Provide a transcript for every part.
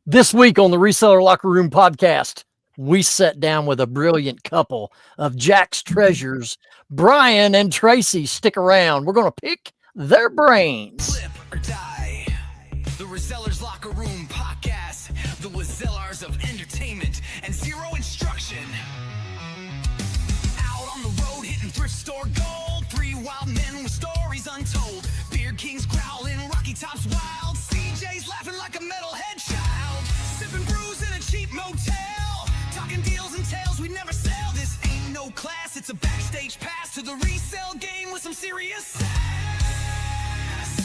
This week on the Reseller Locker Room Podcast, we sat down with a brilliant couple of JacksTreasures, Brian and Tracy. Stick around. We're going to pick their brains. Flip or die. The Resellers Locker Room Podcast. The Resellers of entertainment and zero instruction. Out on the road hitting thrift store gold. Three wild men with stories untold. Beard kings growling, Rocky Tops wild. CJ's laughing like a metalhead child. Sipping brews in a cheap motel. Talking deals and tales we never sell. This ain't no class, it's a backstage pass to the resale game with some serious sass.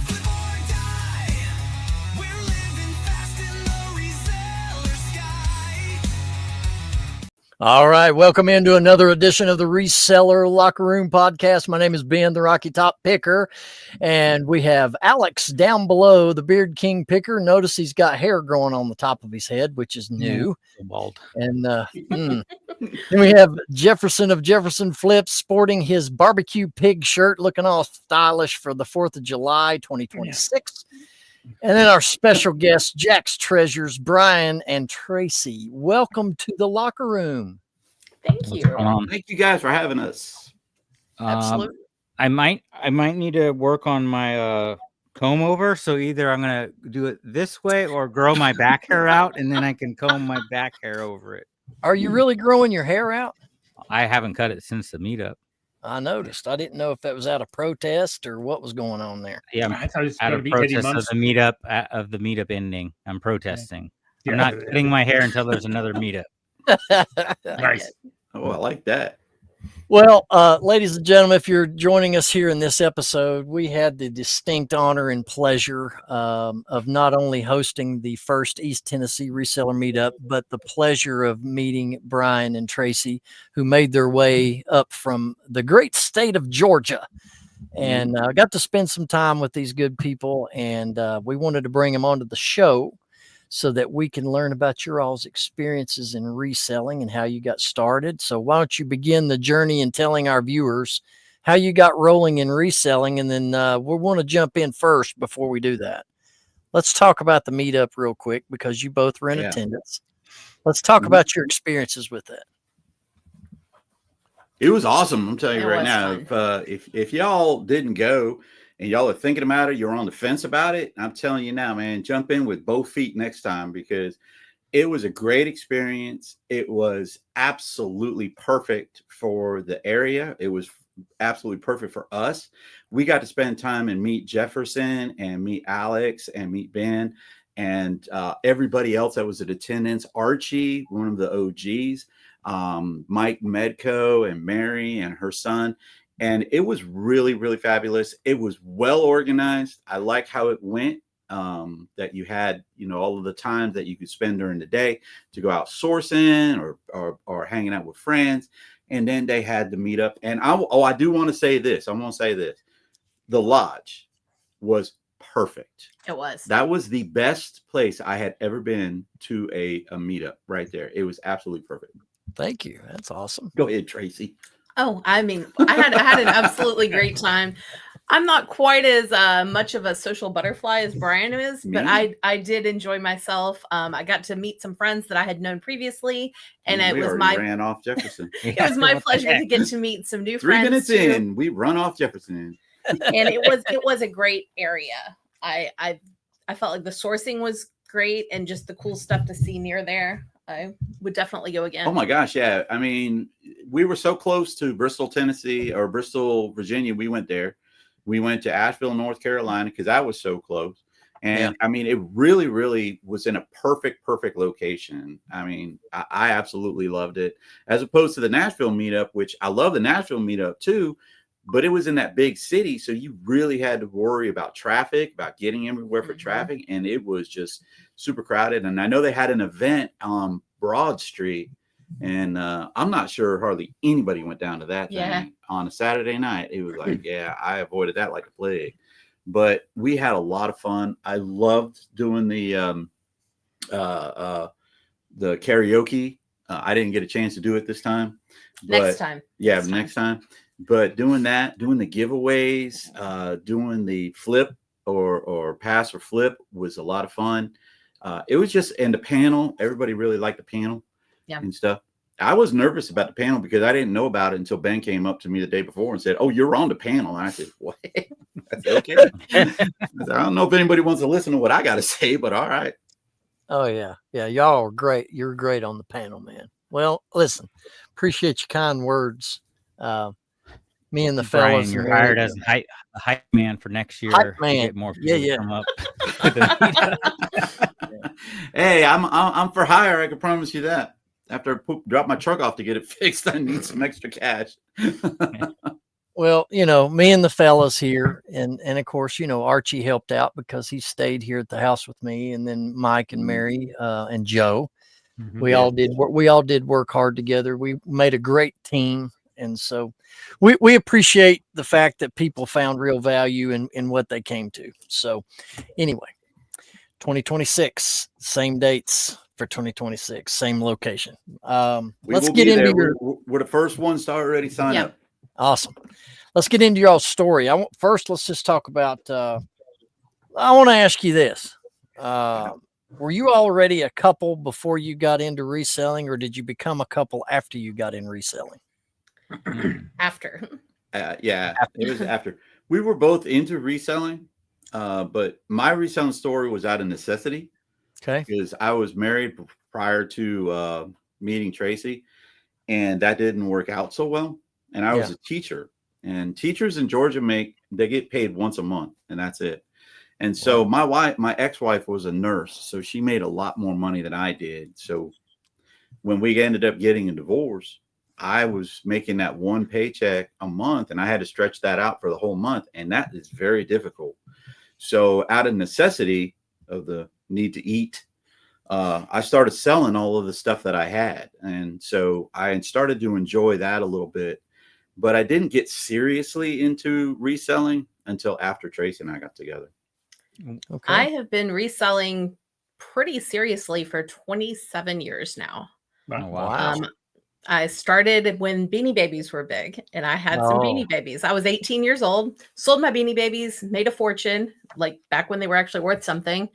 Flip or die. We're living fast in the reseller sky. All right, welcome into another edition of the Reseller Locker Room Podcast. My name is Ben, the Rocky Top Picker, and we have Alex down below, the Beard King Picker. Notice he's got hair growing on the top of his head, which is new. Bald. And then we have Jefferson of Jefferson Flips sporting his barbecue pig shirt, looking all stylish for the 4th of July, 2026. And then our special guests, JacksTreasures, Brian and Tracy. Welcome to the locker room. Thank you. Thank you guys for having us. Absolutely. I might need to work on my comb over. So either I'm gonna do it this way or grow my back hair out, and then I can comb my back hair over it. Are you really growing your hair out? I haven't cut it since the meetup. I noticed. I didn't know if that was out of protest or what was going on there. Yeah, I thought it was out going of to be protest 80 months. of the meetup ending. I'm protesting. Yeah. I'm not cutting my hair until there's another meetup. Nice. Oh, I like that. Well, ladies and gentlemen, if you're joining us here in this episode, we had the distinct honor and pleasure of not only hosting the first East Tennessee Reseller Meetup, but the pleasure of meeting Brian and Tracy, who made their way up from the great state of Georgia. And I got to spend some time with these good people, and we wanted to bring them onto the show so that we can learn about your all's experiences in reselling and how you got started. So why don't you begin the journey in telling our viewers how you got rolling in reselling, and then we want to jump in first before we do that. Let's talk about the meetup real quick because you both were in attendance. Let's talk about your experiences with that. It was awesome. I'm telling you It right was now, if y'all didn't go and y'all are thinking about it, you're on the fence about it, I'm telling you now, man, jump in with both feet next time, because it was a great experience. It was absolutely perfect for the area. It was absolutely perfect for us. We got to spend time and meet Jefferson and meet Alex and meet Ben and everybody else that was in attendance. Archie, one of the OGs, Mike Medco and Mary and her son. And it was really, really fabulous. It was well organized. I like how it went, that you had, all of the times that you could spend during the day to go out sourcing or hanging out with friends. And then they had the meetup. And I do want to say this. I want to say this. The lodge was perfect. It was. That was the best place I had ever been to a meetup right there. It was absolutely perfect. Thank you. That's awesome. Go ahead, Tracy. Oh, I mean, I had an absolutely great time. I'm not quite as much of a social butterfly as Brian is, but I did enjoy myself. I got to meet some friends that I had known previously, and it was ran off Jefferson. it was my pleasure to get to meet some new 3 friends. minutes too. in, we run off Jefferson. And it was a great area. I felt like the sourcing was great, and just the cool stuff to see near there. I would definitely go again. Oh my gosh, yeah. I mean, we were so close to Bristol, Tennessee, or Bristol, Virginia. We went there. We went to Asheville, North Carolina, because I was so close. And I mean, it really, really was in a perfect location. I mean, I absolutely loved it. As opposed to the Nashville meetup, which I love the Nashville meetup too, but it was in that big city. So you really had to worry about traffic, about getting everywhere for traffic. And it was just super crowded. And I know they had an event on Broad Street, and I'm not sure hardly anybody went down to that thing on a Saturday night. It was like, I avoided that like a plague. But we had a lot of fun. I loved doing the karaoke. I didn't get a chance to do it this time. But Next time. Next time. But doing that, doing the giveaways, doing the flip or pass or flip was a lot of fun. It was just, and the panel, everybody really liked the panel and stuff. I was nervous about the panel because I didn't know about it until Ben came up to me the day before and said, "Oh, you're on the panel." And I said, "What?" I said, "Okay." I said, "I don't know if anybody wants to listen to what I got to say, but all right." Oh yeah. Yeah. Y'all are great. You're great on the panel, man. Well, listen, appreciate your kind words. Me and the Brian, fellas. you're hired as a hype man for next year. Hype man. To get more people to come up to the meetup. Hey, I'm for hire. I can promise you that. After I drop my truck off to get it fixed, I need some extra cash. Well, me and the fellas here, and of course, Archie helped out because he stayed here at the house with me, and then Mike and Mary and Joe. We all did work hard together. We made a great team, and so we appreciate the fact that people found real value in what they came to. So, anyway, 2026, same dates for 2026, same location. Let's get into we're the first ones to already sign up. Awesome. Let's get into your story. First, let's just talk about, I want to ask you this. Were you already a couple before you got into reselling, or did you become a couple after you got in reselling? After. It was after. We were both into reselling, but my reselling story was out of necessity. Okay. Because I was married prior to meeting Tracy, and that didn't work out so well. And I was a teacher, and teachers in Georgia they get paid once a month, and that's it. And so my ex-wife was a nurse, so she made a lot more money than I did. So when we ended up getting a divorce, I was making that one paycheck a month, and I had to stretch that out for the whole month, and that is very difficult. So out of necessity of the need to eat, I started selling all of the stuff that I had. And so I started to enjoy that a little bit, but I didn't get seriously into reselling until after Tracy and I got together. Okay. I have been reselling pretty seriously for 27 years now. Wow. I started when Beanie Babies were big, and I had some Beanie Babies. I was 18 years old, sold my Beanie Babies, made a fortune, like back when they were actually worth something.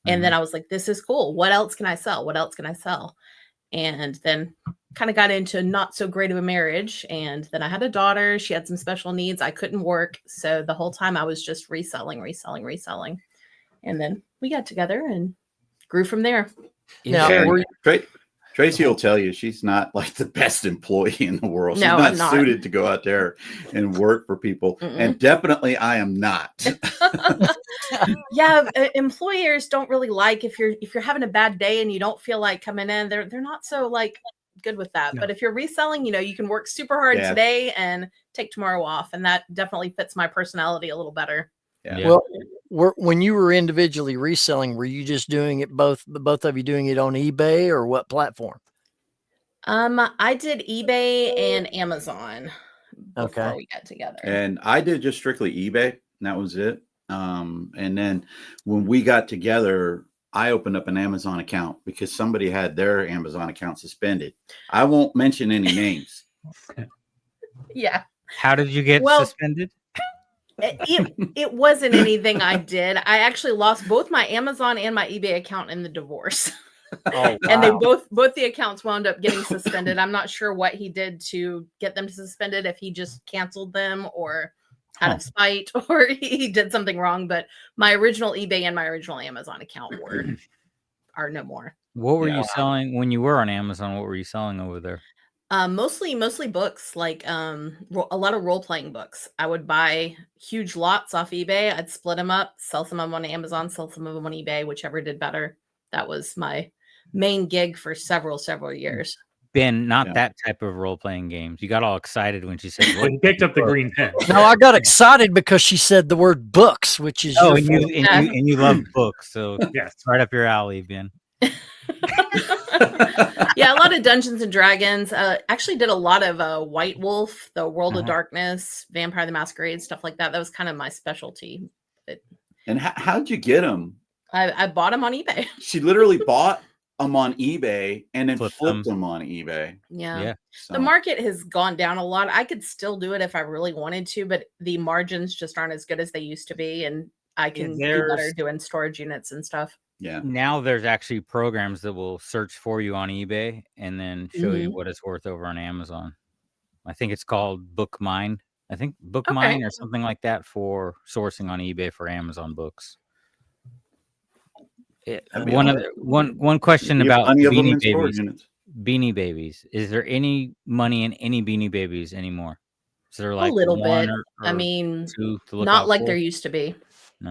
And then I was like, this is cool. What else can I sell? What else can I sell? And then kind of got into not so great of a marriage. And then I had a daughter. She had some special needs. I couldn't work. So the whole time I was just reselling. And then we got together and grew from there. Tracy will tell you she's not like the best employee in the world. She's not suited to go out there and work for people. And definitely I am not. Employers don't really like if you're having a bad day and you don't feel like coming in, they're not so like good with that. No. But if you're reselling, you can work super hard today and take tomorrow off. And that definitely fits my personality a little better. Yeah. Well, when you were individually reselling, were you just doing it both of you doing it on eBay, or what platform? I did eBay and Amazon before we got together. And I did just strictly eBay, and that was it. And then when we got together, I opened up an Amazon account because somebody had their Amazon account suspended. I won't mention any names. Yeah. How did you get suspended? It wasn't anything I did. I actually lost both my Amazon and my eBay account in the divorce. Oh, wow. And they both the accounts wound up getting suspended. I'm not sure what he did to get them suspended, if he just canceled them or out of spite, or he did something wrong. But my original eBay and my original Amazon account are no more. What were you selling when you were on Amazon? What were you selling over there? Mostly books, like a lot of role-playing books. I would buy huge lots off eBay. I'd split them up, sell some of them on Amazon, sell some of them on eBay, whichever did better. That was my main gig for several years. Ben, not that type of role-playing games. You got all excited when she said, well, you picked up the green pen. No, I got excited because she said the word books, which is and you love books, so yes, right up your alley, Ben. Yeah, a lot of Dungeons and Dragons. Actually did a lot of White Wolf, the World of Darkness, Vampire the Masquerade, stuff like that. That was kind of my specialty. And how'd you get them? I bought them on eBay. She literally bought them on eBay and then flipped them on eBay. Yeah. So. The market has gone down a lot. I could still do it if I really wanted to, but the margins just aren't as good as they used to be. And I can do better doing storage units and stuff. Yeah. Now there's actually programs that will search for you on eBay and then show you Mhm. what it's worth over on Amazon. I think it's called BookMine. I think Okay. BookMine or something like that for sourcing on eBay for Amazon books. That'd be One awesome. other one question You have about plenty of them Beanie in storage Babies. units. Beanie Babies. Is there any money in any Beanie Babies anymore? Is there A like little one bit. I or mean, two to look not out like for? there used to be. No.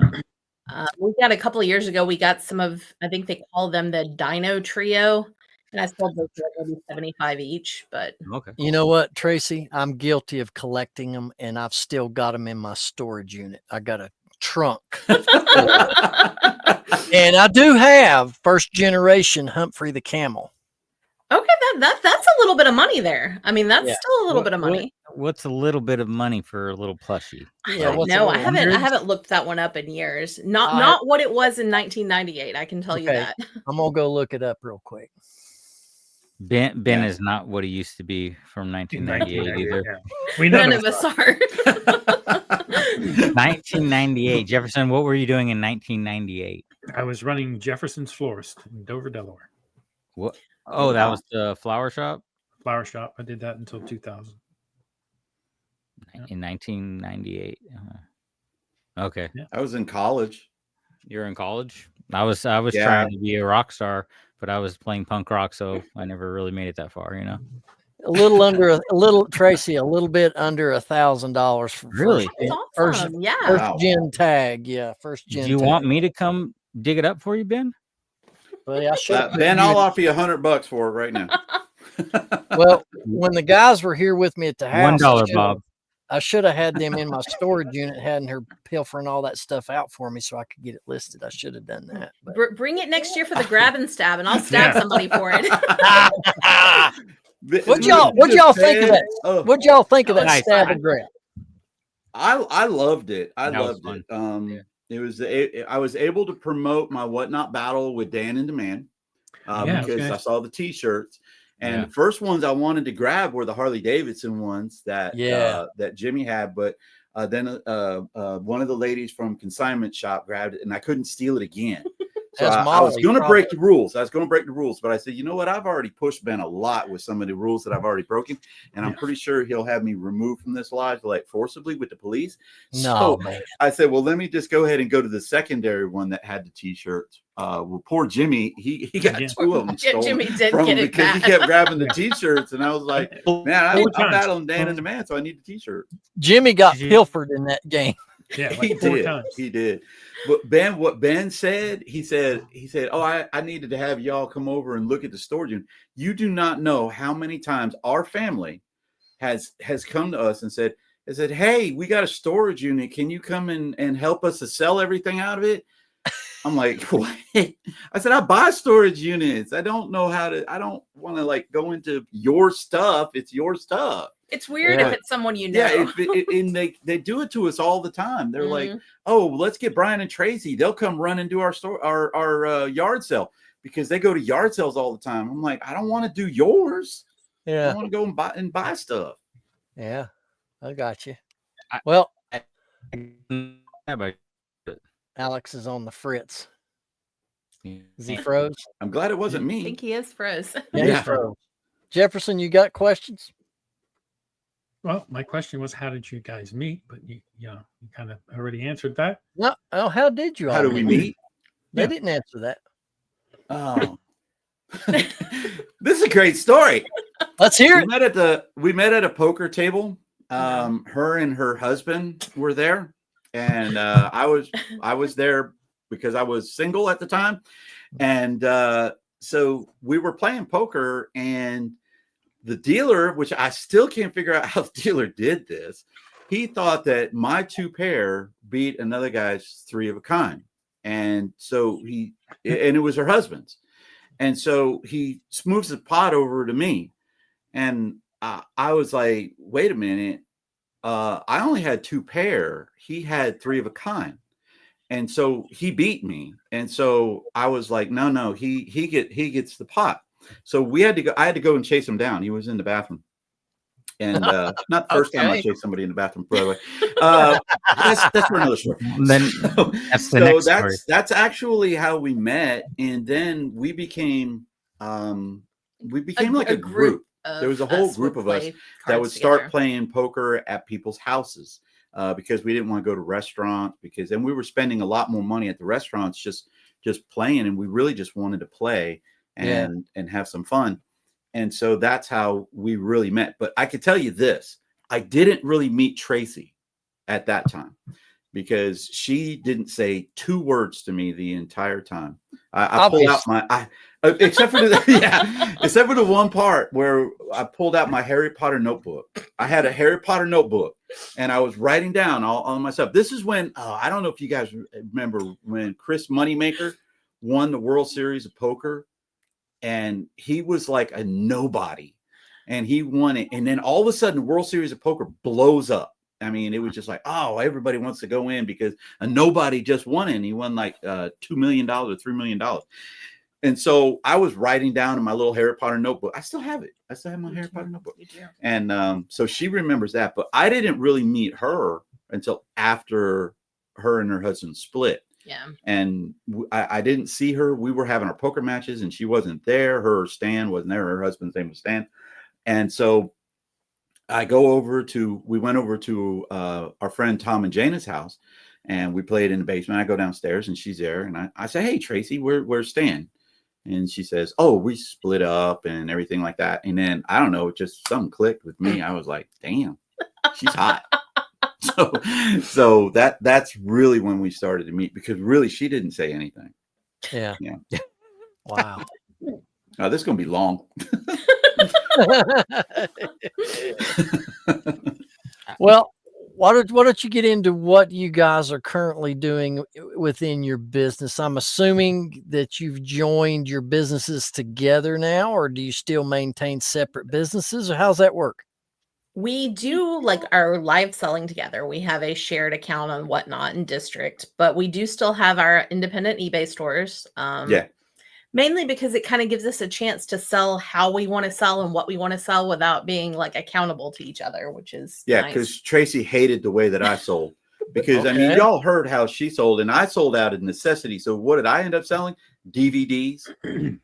We got a couple of years ago, we got some of, I think they call them the Dino Trio, and I sold those for like maybe 75 each. But Okay. You know what, Tracy? I'm guilty of collecting them, and I've still got them in my storage unit. I got a trunk, and I do have first generation Humphrey the Camel. okay, that's a little bit of money there. I mean, that's Yeah. still a little bit of money. What's a little bit of money for a little plushie? Yeah, I what's a know. I little haven't hundreds? looked that one up in years. Not I- not what it was in 1998. I can tell you Okay. that. I'm gonna go look it up real quick. Ben Yeah. is not what he used to be from In 1998 either. yeah. We none None of of us us are. are. 1998. Jefferson, what were you doing in 1998? I was running Jefferson's Florist in Dover, Delaware. What? Oh, Oh, that wow. was the flower shop Flower shop. I did that until 2000. in 1998. Okay, I was in college. you're in college. I was Yeah. trying to be a rock star, but I was playing punk rock, so I never really made it that far. You know. A little under a little Tracy, a little bit under $1,000 for Really? That's first awesome. Yeah. Wow. gen tag. Yeah, first gen. Do you tag. want me to come dig it up for you, Ben? Well, I should. Ben, I'll offer you $100 for it right now. Well, when the guys were here with me at the house, $1, Bob. I should have had them in my storage unit, hadn't her pilfering all that stuff out for me so I could get it listed. I should have done that. But Bring it next year for the grab and stab, and I'll stab Yeah. somebody for it. What'd y'all think of that? Oh, What'd y'all think of that Nice. stab and grab? I loved it. I That was loved it. Yeah. It was I was able to promote my Whatnot battle with Dan and Demand Yeah, because okay. I saw the T-shirts, and Yeah. the first ones I wanted to grab were the Harley Davidson ones that Yeah. that Jimmy had, but then one of the ladies from Consignment Shop grabbed it, and I couldn't steal it again. So That's I was Molly, going to probably. break the rules. I was going to break the rules, but I said, you know what? I've already pushed Ben a lot with some of the rules that I've already broken, and I'm Yeah. pretty sure he'll have me removed from this lodge like forcibly with the police. No, So man. I said, well, let me just go ahead and go to the secondary one that had the T-shirts. Well, poor Jimmy, he got Yeah. two of them stolen Jimmy did from get him it because he back. kept grabbing the T-shirts, and I was like, man, I'm 4 times. battling Dan and the man, so I need the T-shirt. Jimmy got Did you- pilfered in that game. Yeah, He like 4 did. times. He did. But Ben, what Ben said, he said, oh, I needed to have y'all come over and look at the storage unit. You do not know how many times our family has come to us and said, hey, we got a storage unit. Can you come and help us to sell everything out of it? I'm like, what? I said, I buy storage units. I don't know how to, I don't want to like go into your stuff. It's your stuff. It's weird Yeah. if it's someone you know. Yeah, and they do it to us all the time. They're like, Mhm. oh, let's get Brian and Tracy. They'll come run and do our store, our yard sale because they go to yard sales all the time. I'm like, I don't want to do yours. I Yeah. want to go and buy stuff. Yeah. I got you. I- Well, Yeah, but Alex is on the fritz. yeah. Is he froze? I'm glad it wasn't I me. think he is froze. Yeah, Yeah. he's froze. Jefferson, you got questions? Well, my question was, how did you guys meet? But you kind of already answered that. No. Oh, how did you all How do we meet? They Yeah. didn't answer that. Oh, this is a great story. Let's hear it. We met at a poker table. Her and her husband were there, and I was there because I was single at the time, and so we were playing poker, and the dealer, which I still can't figure out how the dealer did this, he thought that my 2 pair beat another guy's 3 of a kind, and so and it was her husband's, and so he moves the pot over to me, and I was like, wait a minute. I only had 2 pair. He had 3 of a kind. And so he beat me. And so I was like, no, he gets the pot. So I had to go and chase him down. He was in the bathroom. And not the first time I Okay. chased somebody in the bathroom, by the way. That's for another story. Then So, that's the next story. that's actually how we met, and then we became like a group. There was a whole group of us that would start playing poker at people's houses because we didn't want to go to restaurants then we were spending a lot more money at the restaurants just playing, and we really just wanted to play and have some fun. And so that's how we really met. But I could tell you this, I didn't really meet Tracy at that time because she didn't say 2 words to me the entire time. I pulled out except for the one part where I pulled out my Harry Potter notebook. I had a Harry Potter notebook and I was writing down all myself. This is when, I don't know if you guys remember when Chris Moneymaker won the World Series of Poker, and he was like a nobody and he won it. And then all of a sudden the World Series of Poker blows up. I mean, it was just like, oh, everybody wants to go in because a nobody just won it. And he won like $2 million or $3 million. And so I was writing down in my little Harry Potter notebook. I still have it. I still have my Harry Potter notebook. And so she remembers that. But I didn't really meet her until after her and her husband split. Yeah. And I didn't see her. We were having our poker matches and she wasn't there. Stan wasn't there. Her husband's name was Stan. And so we went over to our friend Tom and Jana's house, and we played in the basement. I go downstairs and she's there. And I say, hey, Tracy, where's Stan? And she says, oh, we split up and everything like that. And then, I don't know, just something clicked with me. I was like, damn, she's hot. So that's really when we started to meet, because really she didn't say anything. Yeah. Wow. This is going to be long. Well, why don't you get into what you guys are currently doing within your business? I'm assuming that you've joined your businesses together now, or do you still maintain separate businesses, or how's that work? We do like our live selling together. We have a shared account on Whatnot and District, but we do still have our independent eBay stores. Mainly because it kind of gives us a chance to sell how we want to sell and what we want to sell without being like accountable to each other, which is nice. Because Tracy hated the way that I sold. Because I mean, y'all heard how she sold, and I sold out of necessity. So what did I end up selling? DVDs,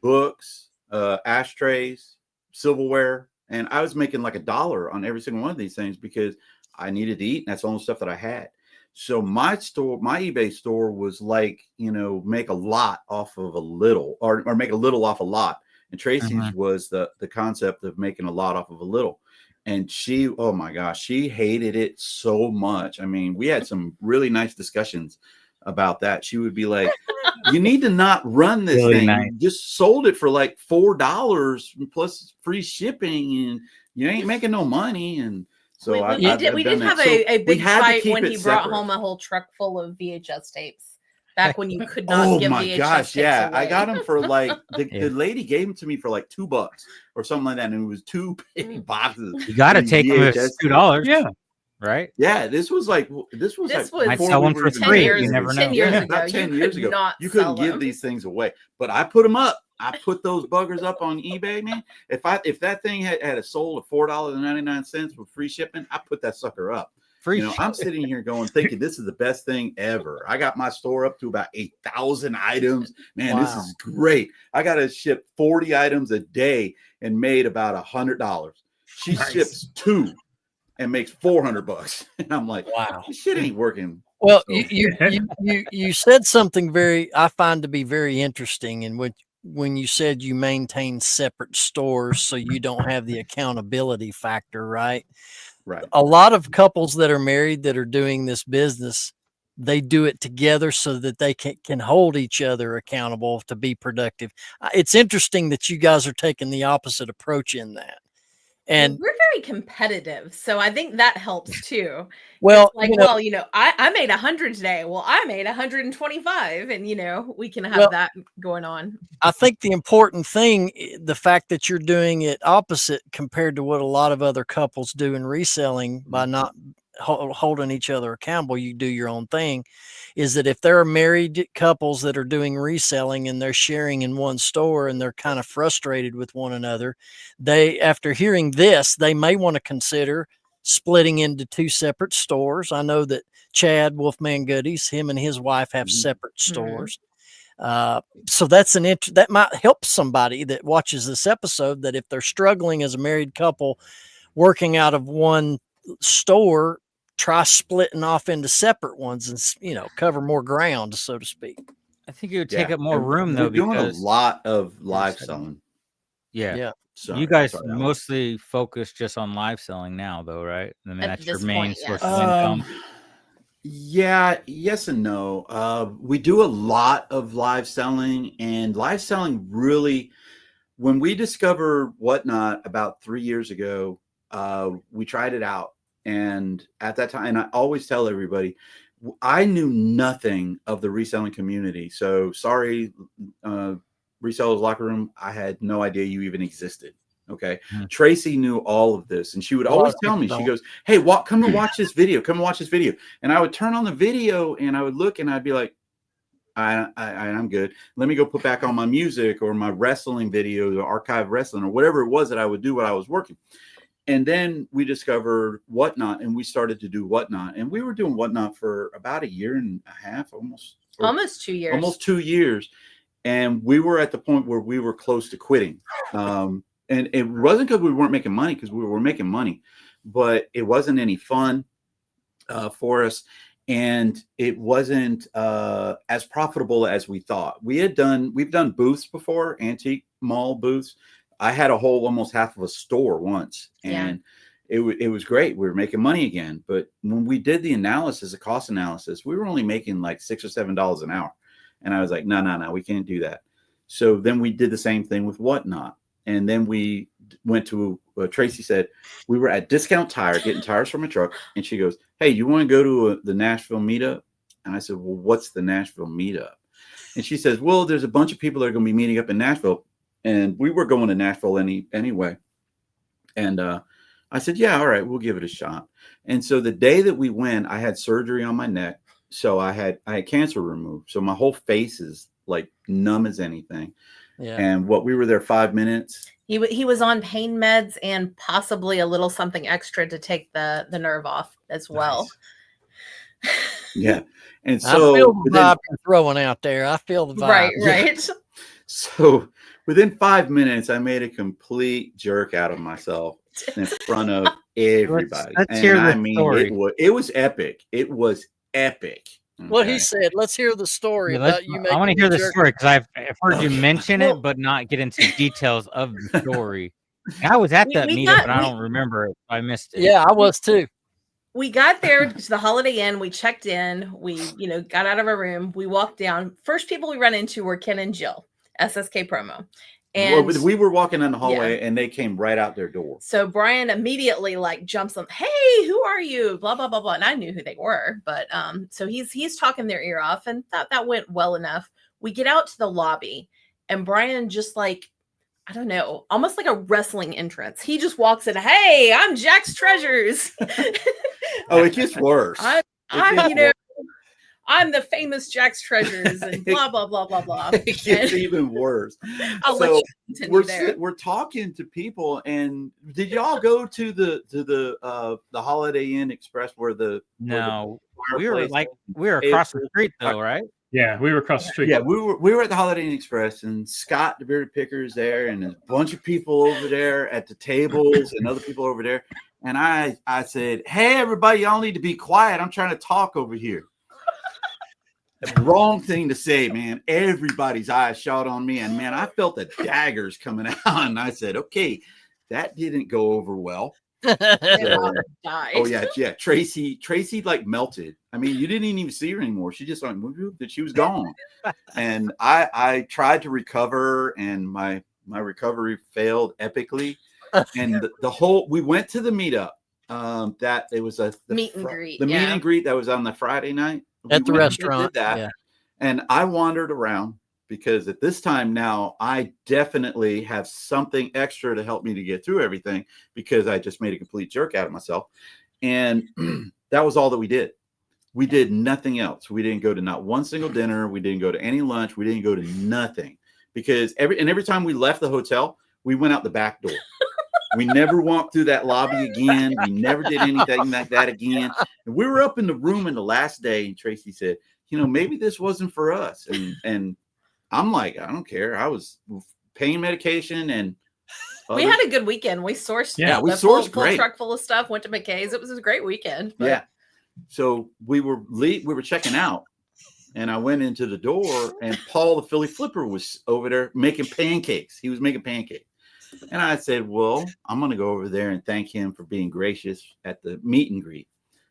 books, ashtrays, silverware. And I was making like $1 on every single one of these things because I needed to eat. And that's the only stuff that I had. So my eBay store was like, make a lot off of a little, or make a little off a lot. And Tracy's was the concept of making a lot off of a little. And she, oh my gosh, she hated it so much. I mean, we had some really nice discussions about that. She would be like, you need to not run this really thing. Nice. Just sold it for like $4 plus free shipping, and you ain't making no money. And so we did have a big fight when he brought home a whole truck full of VHS tapes back when you could not give VHS tapes away. I got them for like the lady gave them to me for like $2 or something like that, and it was 2 big boxes. You got to take them as $2. Yeah. Right. Yeah, this was like might sell one for free. You never know. 10 years ago, about 10 years ago, you couldn't give these things away. But I put them up. I put those buggers up on eBay, man. If that thing had sold at $4.99 with free shipping, I put that sucker up. I'm sitting here thinking this is the best thing ever. I got my store up to about 8,000 items. Man, This is great. I got to ship 40 items a day and made about $100. She ships 2. And makes $400, and I'm like, wow, this shit ain't working. Well, you said something I find to be very interesting, and when you said you maintain separate stores so you don't have the accountability factor, right? Right. A lot of couples that are married that are doing this business, they do it together so that they can hold each other accountable to be productive. It's interesting that you guys are taking the opposite approach in that. And we're very competitive, so I think that helps too. Well, I made 100 today. Well, I made 125, and we can have that going on. I think the important thing, the fact that you're doing it opposite compared to what a lot of other couples do in reselling by not holding each other accountable, you do your own thing, is that if there are married couples that are doing reselling and they're sharing in one store and they're kind of frustrated with one another, after hearing this, they may want to consider splitting into 2 separate stores. I know that Chad Wolfman Goodies, him and his wife have separate stores. So that's that might help somebody that watches this episode, that if they're struggling as a married couple working out of one store, try splitting off into separate ones and, cover more ground, so to speak. I think it would take up more room, We're though, doing a because lot of live selling. yeah. Sorry, You guys sorry, mostly focus just on live selling now, though, right? I mean, At that's your this main point, source yes. of income. Yeah, yes and no. We do a lot of live selling, and live selling really, when we discovered Whatnot about 3 years ago, we tried it out. And at that time, and I always tell everybody, I knew nothing of the reselling community. So sorry, Resellers Locker Room, I had no idea you even existed. Okay. Tracy knew all of this, and she would always tell me, she goes, "Hey, come and watch this video. Come and watch this video." And I would turn on the video and I would look and I'd be like, I'm good. Let me go put back on my music or my wrestling videos or archive wrestling or whatever it was that I would do while I was working. And then we discovered Whatnot, and we started to do Whatnot, and we were doing Whatnot for about 1.5 years, Almost 2 years. Almost 2 years. And we were at the point where we were close to quitting. And it wasn't because we weren't making money, because we were making money, but it wasn't any fun for us. And it wasn't as profitable as we thought. We've done booths before, antique mall booths. I had a whole almost half of a store once, and it was great. We were making money again. But when we did the analysis, the cost analysis, we were only making like $6 or $7 an hour. And I was like, no, we can't do that. So then we did the same thing with Whatnot. And then we went to, Tracy said, we were at Discount Tire getting tires from a truck. And she goes, "Hey, you want to go to the Nashville meetup?" And I said, "Well, what's the Nashville meetup?" And she says, "Well, there's a bunch of people that are going to be meeting up in Nashville." And we were going to Nashville anyway. And I said, "Yeah, all right, we'll give it a shot." And so the day that we went, I had surgery on my neck. So I had cancer removed. So my whole face is like numb as anything. Yeah. And we were there 5 minutes. He was on pain meds and possibly a little something extra to take the nerve off as well. Nice. Yeah. And so I feel the vibe you're throwing out there. I feel the vibe. Right. Yeah. So within 5 minutes, I made a complete jerk out of myself in front of everybody. Let's hear the story. It was epic. It was epic. Okay. What he said. Let's hear the story about you. I want to hear the story, because I've heard you mention it, but not get into details of the story. I was at that meetup, and I don't remember it. I missed it. Yeah, I was too. We got there to the Holiday Inn. We checked in. We, got out of our room. We walked down. First people we ran into were Ken and Jill, SSK Promo. And we were walking in the hallway, and they came right out their door. So Brian immediately jumps on, "Hey, who are you?" Blah, blah, blah, blah. And I knew who they were, but so he's talking their ear off, and that went well enough. We get out to the lobby, and Brian just I don't know, almost like a wrestling entrance. He just walks in, "Hey, I'm JacksTreasure." Oh, it gets worse. I'm the famous JacksTreasure and blah, blah, blah, blah, blah. It gets even worse. So we're talking to people, and did y'all go to the Holiday Inn Express where we were across the street though, right? Yeah, we were across the street. Yeah, we were at the Holiday Inn Express, and Scott, the bearded picker, is there, and there's a bunch of people over there at the tables and other people over there. And I said, "Hey, everybody, y'all need to be quiet. I'm trying to talk over here." Wrong thing to say, man. Everybody's eyes shot on me, and man, I felt the daggers coming out, and I said, "Okay, that didn't go over well." Oh yeah. Tracy melted. I mean, you didn't even see her anymore. She just that she was gone. And I tried to recover, and my recovery failed epically. And we went to the meetup. That it was the meet and greet. The meet and greet that was on the Friday night. At the restaurant. And I wandered around, because at this time now I definitely have something extra to help me to get through everything, because I just made a complete jerk out of myself. And That was all that we did. We did nothing else. We didn't go to not one single dinner. We didn't go to any lunch. We didn't go to nothing, because every time we left the hotel, we went out the back door. We never walked through that lobby again. We never did anything like that again. And we were up in the room in the last day, and Tracy said, maybe this wasn't for us. And I'm like, I don't care. I was pain medication, and we had a good weekend. We sourced, we sourced full great. truck full of stuff. Went to McKay's. It was a great weekend. But... Yeah. So we were checking out, and I went into the door, and Paul the Philly Flipper was over there making pancakes. He was making pancakes. And I said, well, I'm going to go over there and thank him for being gracious at the meet and greet.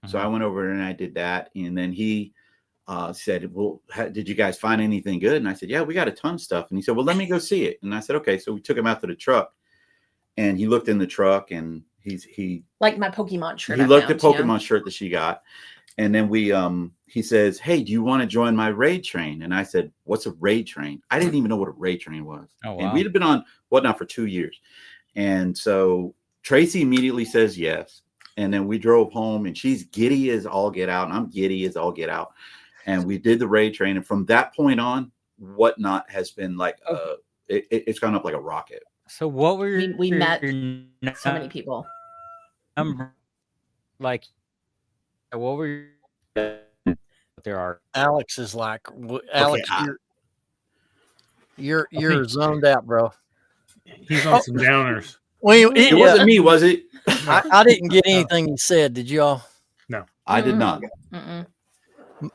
So I went over there and I did that. And then he said, well, did you guys find anything good? And I said, yeah, we got a ton of stuff. And he said, well, let me go see it. And I said, okay. So we took him out to the truck, and he looked in the truck, and he like my Pokemon shirt. He looked at Pokemon shirt that she got. And then he says, hey, do you want to join my raid train? And I said, what's a raid train? I didn't even know what a raid train was. Oh, wow. And we'd have been on Whatnot for 2 years. And so Tracy immediately says yes. And then we drove home, and she's giddy as all get out, and I'm giddy as all get out. And we did the raid train. And from that point on, Whatnot has been like, it's gone up like a rocket. So what were we met so many people. Like, what were there are? Alex is like, Alex, you're zoned out, bro. He's on some downers. Well, it wasn't me, was it? I didn't get anything he said. Did y'all? No, I did not.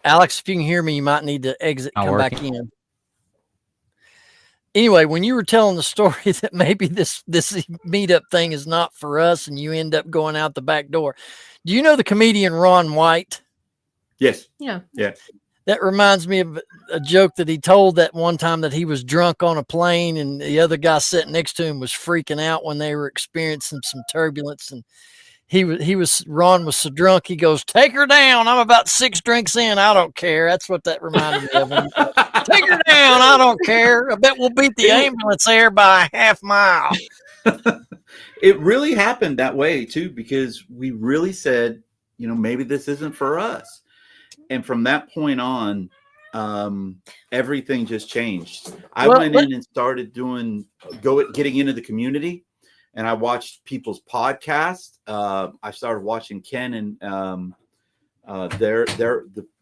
Alex, if you can hear me, you might need to exit, come back in. Anyway, when you were telling the story that maybe this meetup thing is not for us, and you end up going out the back door, do you know the comedian Ron White? Yes. Yeah. Yeah. That reminds me of a joke that he told that one time, that he was drunk on a plane, and the other guy sitting next to him was freaking out when they were experiencing some turbulence. And Ron was so drunk, he goes, take her down. I'm about 6 drinks in. I don't care. That's what that reminded me of. Take her down. I don't care. I bet we'll beat the ambulance there by a half mile. It really happened that way too, because we really said, maybe this isn't for us. And from that point on, everything just changed. I went in and started getting into the community, and I watched people's podcasts. I started watching Ken and the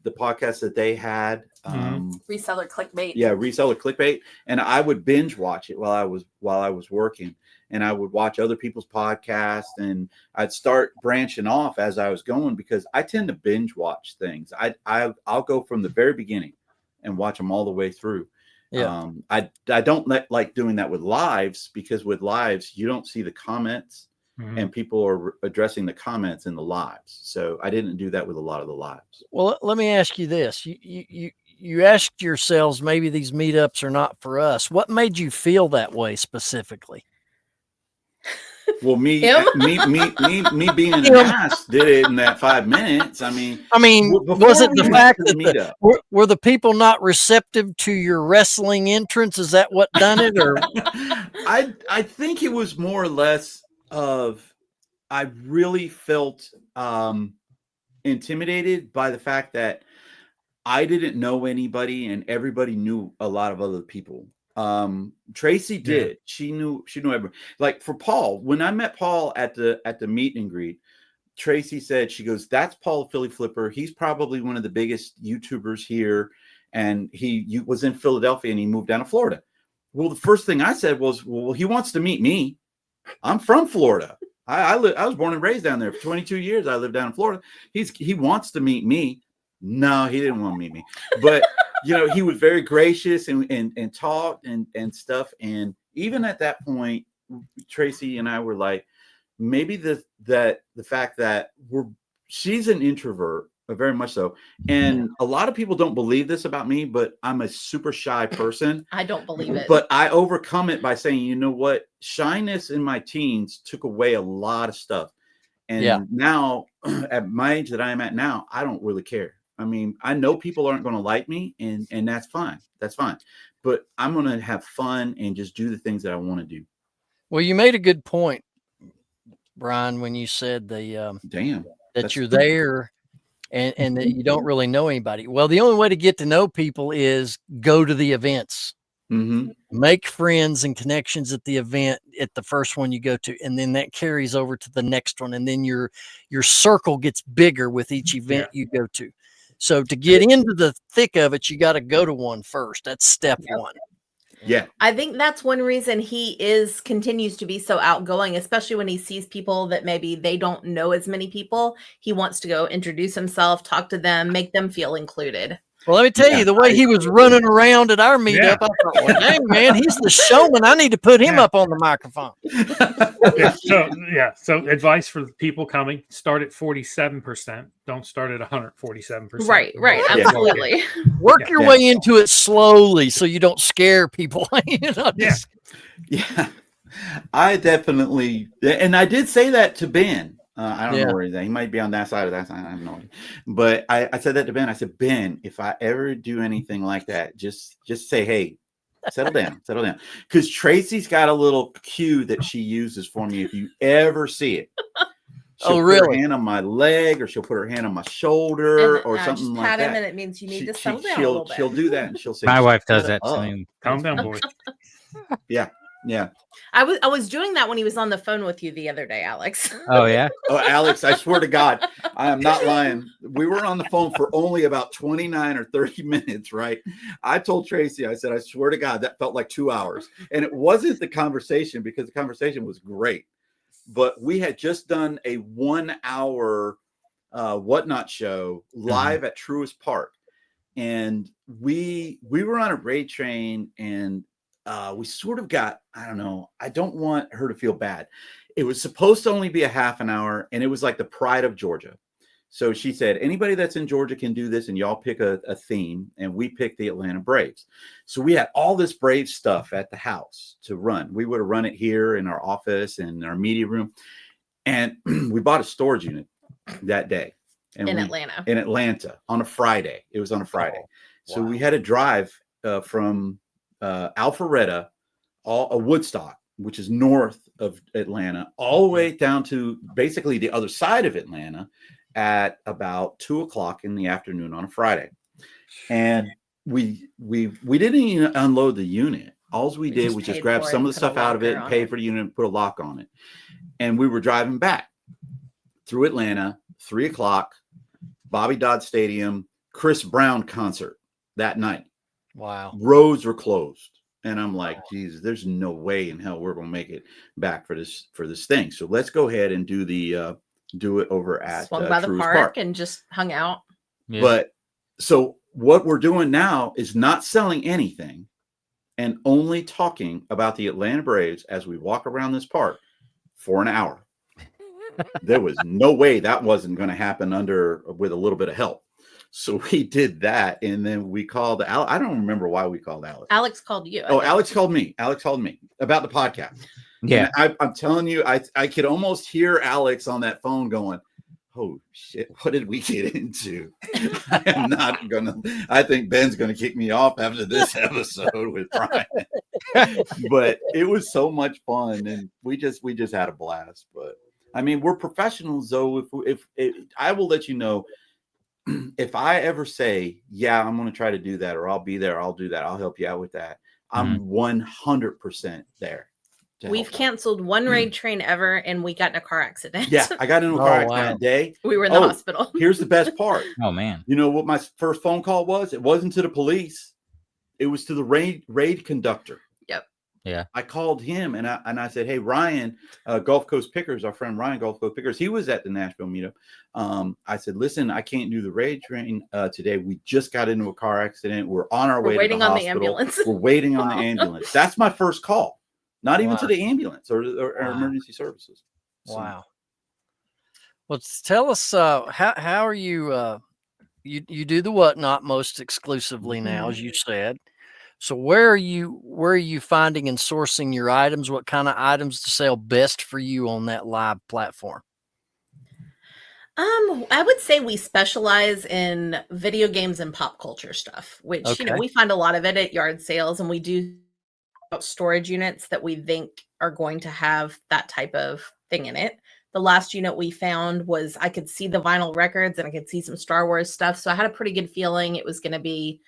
podcast that they had. Reseller Clickbait. Yeah, Reseller Clickbait. And I would binge watch it while I was working. And I would watch other people's podcasts, and I'd start branching off as I was going, because I tend to binge watch things. I'll go from the very beginning and watch them all the way through. Yeah. I don't like doing that with lives, because with lives, you don't see the comments, and people are addressing the comments in the lives. So I didn't do that with a lot of the lives. Well, let me ask you this. You asked yourselves, maybe these meetups are not for us. What made you feel that way specifically? Well, me being an ass did it in that 5 minutes. I mean, was it the fact that were the people not receptive to your wrestling entrance? Is that what done it? Or I think it was more or less of, I really felt intimidated by the fact that I didn't know anybody, and everybody knew a lot of other people. Tracy did. Yeah. She knew everyone. Like for Paul, when I met Paul at the meet and greet, Tracy said, she goes, that's Paul Philly Flipper. He's probably one of the biggest YouTubers here. And he was in Philadelphia, and he moved down to Florida. Well, the first thing I said was, well, he wants to meet me. I'm from Florida. I was born and raised down there for 22 years. I lived down in Florida. He wants to meet me. No, he didn't want to meet me, but he was very gracious and talked and stuff. And even at that point, Tracy and I were like, maybe the fact that she's an introvert, very much so. And a lot of people don't believe this about me, but I'm a super shy person. I don't believe it. But I overcome it by saying, you know what? Shyness in my teens took away a lot of stuff. And now at my age that I am at now, I don't really care. I mean, I know people aren't going to like me, and that's fine. That's fine. But I'm going to have fun and just do the things that I want to do. Well, you made a good point, Brian, when you said that you're there and that you don't really know anybody. Well, the only way to get to know people is go to the events. Mm-hmm. Make friends and connections at the event, at the first one you go to, and then that carries over to the next one, and then your circle gets bigger with each event you go to. So to get into the thick of it, you got to go to one first. That's step one. Yeah. I think that's one reason he continues to be so outgoing, especially when he sees people that maybe they don't know as many people. He wants to go introduce himself, talk to them, make them feel included. Well, let me tell you, the way he was running around at our meetup, I thought, well, dang, man, he's the showman. I need to put him up on the microphone. So advice for the people coming, start at 47%. Don't start at 147%. Right. Absolutely. Work your way into it slowly so you don't scare people. Yeah. I definitely, and I did say that to Ben. I don't know where he's at. He might be on that side of that side. I have no idea. But I said that to Ben. I said, Ben, if I ever do anything like that, just say, hey, settle down. Because Tracy's got a little cue that she uses for me. If you ever see it, she'll put her hand on my leg, or she'll put her hand on my shoulder, or something like that. Pat him, and it means you need to settle down a little bit. She'll do that, and she'll say, my wife does that to me. Calm down, boy. Yeah. I was doing that when he was on the phone with you the other day, Alex. Oh, yeah? Oh, Alex, I swear to God, I am not lying. We were on the phone for only about 29 or 30 minutes, right? I told Tracy, I said, I swear to God, that felt like 2 hours. And it wasn't the conversation, because the conversation was great. But we had just done a 1 hour Whatnot show live at Truist Park. And we were on a raid train, and we sort of got, I don't know, I don't want her to feel bad. It was supposed to only be a half an hour, and it was like the pride of Georgia. So she said, anybody that's in Georgia can do this, and y'all pick a theme, and we picked the Atlanta Braves. So we had all this Brave stuff at the house to run. We would have run it here in our office and our media room. And we bought a storage unit that day. And in Atlanta on a Friday. It was on a Friday. Oh, so we had to drive from Alpharetta, Woodstock, which is north of Atlanta, all the way down to basically the other side of Atlanta at about 2:00 in the afternoon on a Friday. And we didn't even unload the unit. All we did was just grab some of the stuff out of it and pay for the unit and put a lock on it. And we were driving back through Atlanta, 3:00, Bobby Dodd Stadium, Chris Brown concert that night. Wow. Roads were closed. And I'm like, Jesus, there's no way in hell we're going to make it back for this thing. So let's go ahead and do it over at Swung by the park and just hung out. Yeah. But so what we're doing now is not selling anything and only talking about the Atlanta Braves as we walk around this park for an hour. There was no way that wasn't going to happen with a little bit of help. So we did that, and then we called Alex. I don't remember why we called Alex. Alex called you. Alex called me. Alex called me about the podcast. Yeah. And I'm telling you, I could almost hear Alex on that phone going, oh, shit, what did we get into? I think Ben's going to kick me off after this episode with Brian. But it was so much fun, and we just had a blast. But, I mean, we're professionals, though. If I will let you know, if I ever say, yeah, I'm going to try to do that, or I'll be there, I'll do that, I'll help you out with that, I'm 100% there. We've canceled one raid train ever, and we got in a car accident. Yeah, I got into a car accident that day. We were in the hospital. Here's the best part. Oh, man. You know what my first phone call was? It wasn't to the police. It was to the raid conductor. Yep. Yeah. I called him, and I said, hey, Ryan, Gulf Coast Pickers, our friend Ryan, Gulf Coast Pickers, he was at the Nashville meetup. I said, listen, I can't do the raid train today. We just got into a car accident. We're on our way to the hospital. Waiting on the ambulance. We're waiting on the ambulance. That's my first call. Not even to the ambulance or emergency services. So. Wow. Well, tell us how are you? You do the Whatnot most exclusively now, as you said. So where are you finding and sourcing your items? What kind of items to sell best for you on that live platform? I would say we specialize in video games and pop culture stuff, which we find a lot of it at yard sales, and we do storage units that we think are going to have that type of thing in it. the last unit we found was I could see the vinyl records and I could see some Star Wars stuff. So I had a pretty good feeling it was going to be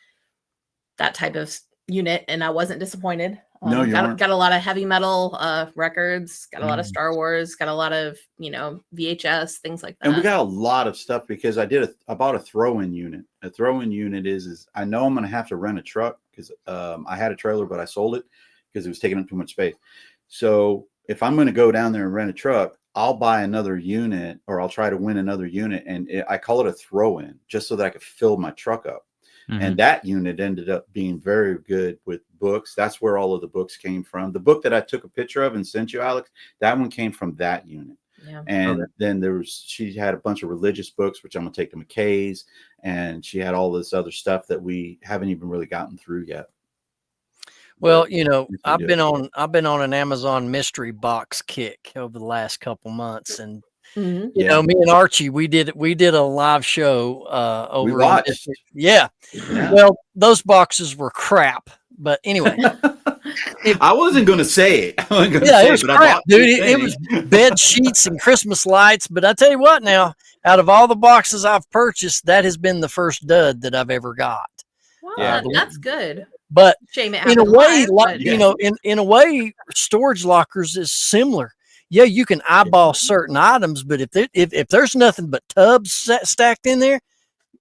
that type of unit, and I wasn't disappointed. No, you aren't. Got a lot of heavy metal records, got a lot of Mm. Star Wars, got a lot of, you know, VHS, things like that. And we got a lot of stuff because I bought a throw-in unit. A throw-in unit is I know I'm going to have to rent a truck because I had a trailer, but I sold it because it was taking up too much space. So if I'm going to go down there and rent a truck, I'll buy another unit, or I'll try to win another unit. And I call it a throw-in just so that I could fill my truck up. Mhm. And that unit ended up being very good with books. That's where all of the books came from. The book that I took a picture of and sent you, Alex, that one came from that unit. Yeah. And then she had a bunch of religious books, which I'm going to take to McKay's. And she had all this other stuff that we haven't even really gotten through yet. Well, But you know, we I've do. been on an Amazon mystery box kick over the last couple months, and Mhm. you know, me and Archie, we did a live show over. in watched. District. Yeah. Yeah. Well, those boxes were crap, but anyway, I wasn't going to say it. I wasn't gonna yeah, say it was but I crap, bought dude. two It was things. bed sheets and Christmas lights. But I tell you what, now out of all the boxes I've purchased, that has been the first dud that I've ever got. Well, Yeah. that's good. But Shame it in a happened way, live, but- you know, in a way, storage lockers is similar. Yeah, you can eyeball certain items, but if there's nothing but tubs stacked in there,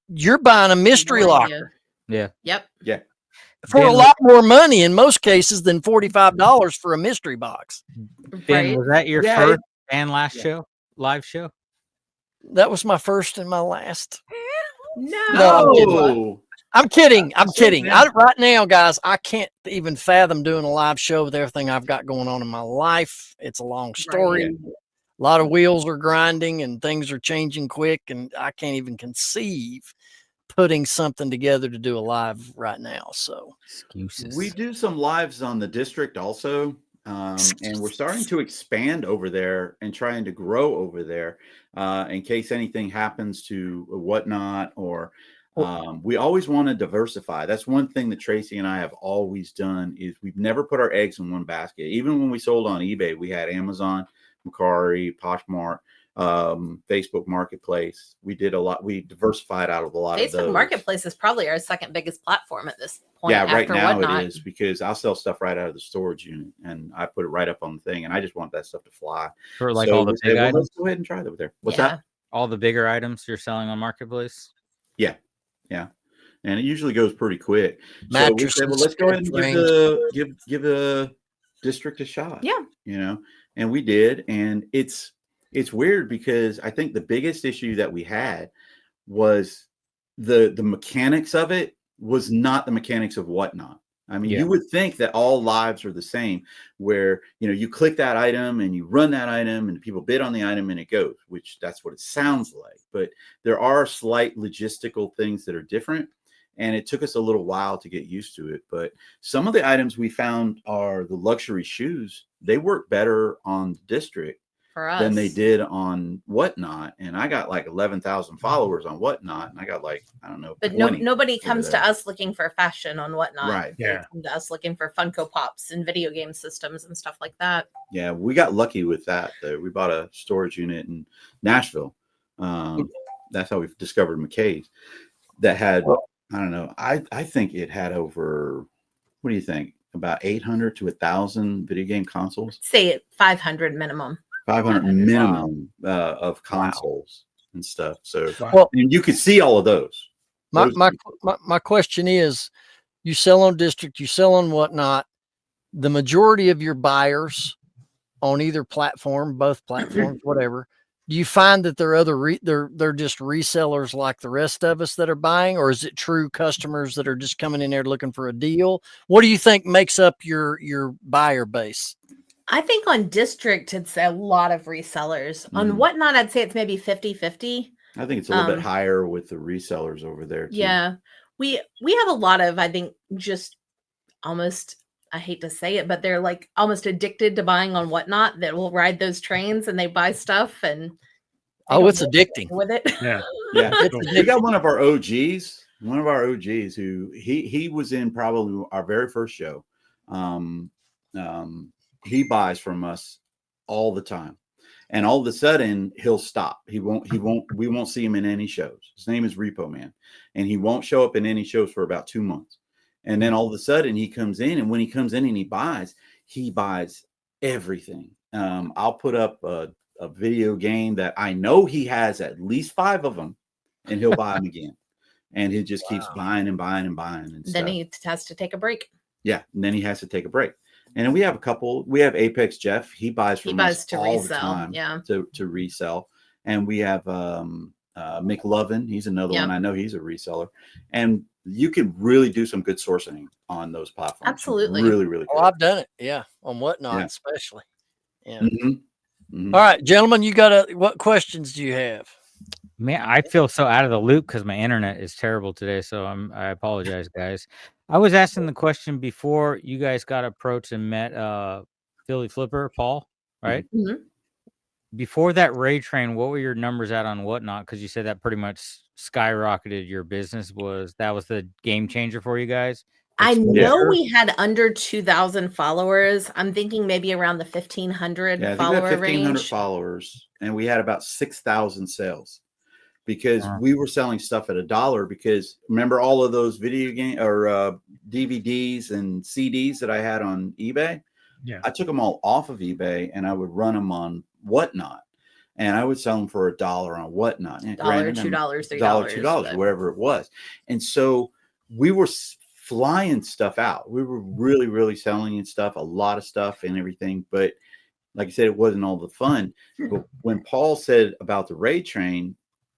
you're buying a mystery No locker idea. Yeah. Yep. Yeah. for a Ben, lot more money in most cases than $45 for a mystery box. Ben, Right. was that your Yeah, first and last yeah. live show? That was my first and my last. No. No. I'm kidding. I'm Shit, kidding. man. Right now, guys, I can't even fathom doing a live show with everything I've got going on in my life. It's a long story. Right. A lot of wheels are grinding and things are changing quick, and I can't even conceive putting something together to do a live right now. So Excuses. We do some lives on the district also. And we're starting to expand over there and trying to grow over there in case anything happens to whatnot, or we always want to diversify. That's one thing that Tracy and I have always done is we've never put our eggs in one basket. Even when we sold on eBay, we had Amazon, Mercari, Poshmark, Facebook Marketplace. We did a lot. We diversified out of a lot of Facebook those. Marketplace is probably our second biggest platform at this point. Yeah, right after now Whatnot. it is, because I'll sell stuff right out of the storage unit and I put it right up on the thing, and I just want that stuff to fly. For like So all the we said, big well, items, let's go ahead and try it over there. What's Yeah. that? all the bigger items you're selling on Marketplace. Yeah, and it usually goes pretty quick. So we mattresses, said, well, let's go ahead and frames. give the district a shot. Yeah. You know, and we did, and it's weird because I think the biggest issue that we had was the mechanics of it was not the mechanics of Whatnot. I mean, Yeah. you would think that all lives are the same, where, you know, you click that item and you run that item and people bid on the item and it goes, which that's what it sounds like. But there are slight logistical things that are different. And it took us a little while to get used to it. But some of the items we found are the luxury shoes. They work better on the district For us. than they did on Whatnot. And I got like 11,000 followers on Whatnot. And I got like, I don't know. But 20 nobody over comes to there. us looking for fashion on Whatnot. Right. They Yeah. come to us looking for Funko Pops and video game systems and stuff like that. Yeah, we got lucky with that though. We bought a storage unit in Nashville. That's how we discovered McKay's that had, I don't know. I think it had over, what do you think? About 800 to 1,000 video game consoles. Say it 500 minimum. 500 Wow. minimum of consoles and stuff. So, Well, and you could see all of those. my, Those- my question is, you sell on district, you sell on Whatnot. The majority of your buyers on either platform, both platforms, whatever, do you find that they're they're just resellers like the rest of us that are buying, or is it true customers that are just coming in there looking for a deal? What do you think makes up your buyer base? I think on district, it's a lot of resellers. On Mhm. Whatnot, I'd say it's maybe 50-50. I think it's a little bit Um, higher with the resellers over there. Too. Yeah. We have a lot of, I think, just almost, I hate to say it, but they're like almost addicted to buying on Whatnot, that will ride those trains and they buy stuff and they Oh, don't it's know addicting. with it. Yeah. Yeah. It's We got one of our OGs who he was in probably our very first show. He buys from us all the time. And all of a sudden he'll stop. We won't see him in any shows. His name is Repo Man, and he won't show up in any shows for about 2 months. And then all of a sudden he comes in, and when he comes in and he buys everything. I'll put up a video game that I know he has at least 5 of them, and he'll buy them again. And he just keeps buying and buying and buying. And then he has to take a break. Yeah. And then he has to take a break. And then we have a couple. We have Apex Jeff. He buys from us to all resell. the time. Yeah. To resell. And we have McLovin. He's another one. I know he's a reseller. And you can really do some good sourcing on those platforms. Absolutely. Really, really good. Oh, I've done it. Yeah. On Whatnot, especially. Yeah. Mm-hmm. Mm-hmm. All right, gentlemen, what questions do you have? Man, I feel so out of the loop because my internet is terrible today. So I apologize, guys. I was asking the question before you guys got approached and met Philly Flipper, Paul, right? Mm-hmm. Before that raid train, what were your numbers at on Whatnot? Because you said that pretty much skyrocketed your business. That was the game changer for you guys? I know we had under 2,000 followers. I'm thinking maybe around the 1,500 follower 1,500 range. followers, and we had about 6,000 sales because we were selling stuff at $1. Because remember all of those video game or DVDs and CDs that I had on eBay? Yeah, I took them all off of eBay and I would run them on Whatnot, and I would sell them for $1 on Whatnot. $1, $2, $3, $2, wherever it was. And so we were flying stuff out. We were really, really selling and stuff, a lot of stuff and everything. But like I said, it wasn't all the fun. But when Paul said about the raid train,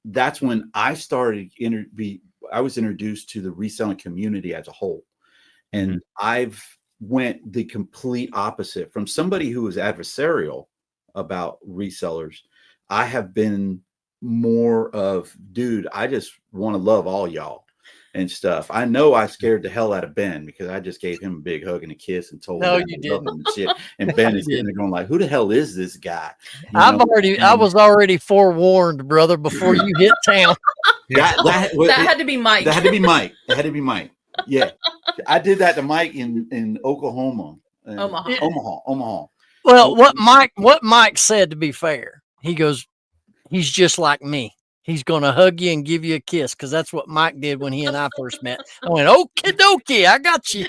that's when I started I was introduced to the reselling community as a whole. And I've went the complete opposite from somebody who was adversarial about resellers. I have been more of, dude, I just want to love all y'all and stuff. I know I scared the hell out of Ben because I just gave him a big hug and a kiss and told him I love him and shit. And Ben is sitting there going like, who the hell is this guy? I was already forewarned, brother, before you hit town. That had to be Mike. That had to be Mike. Yeah. I did that to Mike in Oklahoma. Omaha. Well, what Mike said, to be fair, he goes, he's just like me. He's going to hug you and give you a kiss, because that's what Mike did when he and I first met. I went, okie dokie, I got you.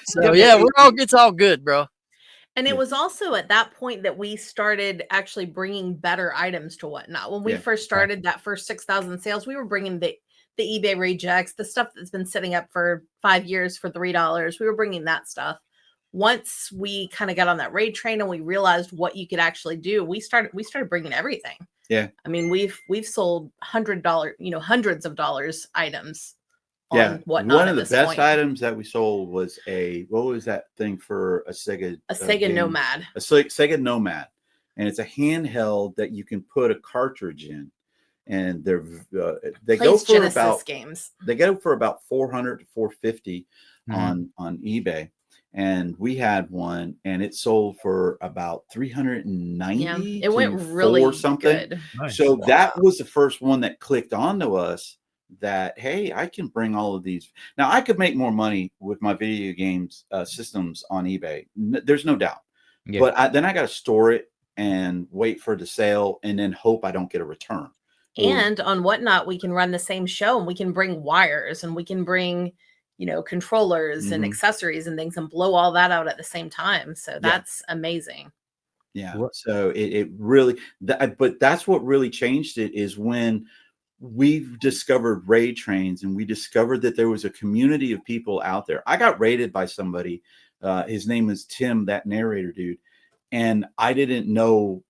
So, yeah, it's all good, bro. And it was also at that point that we started actually bringing better items to Whatnot. When we first started that first 6,000 sales, we were bringing the eBay rejects, the stuff that's been sitting up for 5 years for $3. We were bringing that stuff. Once we kind of got on that raid train and we realized what you could actually do, we started bringing everything. Yeah. I mean, we've sold $100, hundreds of dollars items. Yeah. Whatnot. One of the best items that we sold was what was that thing for a Sega? A Sega Nomad. A Sega Nomad. And it's a handheld that you can put a cartridge in. And they go for Genesis about games. They go for about $400 to $450 on eBay. And we had one, and it sold for about $390. Yeah, it went really something. Good. Nice. So that was the first one that clicked onto us that, hey, I can bring all of these. Now I could make more money with my video games systems on eBay. There's no doubt. Yeah. But then I got to store it and wait for the sale, and then hope I don't get a return. And on Whatnot, we can run the same show, and we can bring wires, and we can bring controllers and accessories and things, and blow all that out at the same time. So that's amazing. Yeah. So it really, but that's what really changed it, is when we've discovered raid trains, and we discovered that there was a community of people out there. I got raided by somebody. His name is Tim, that narrator dude. And I didn't know,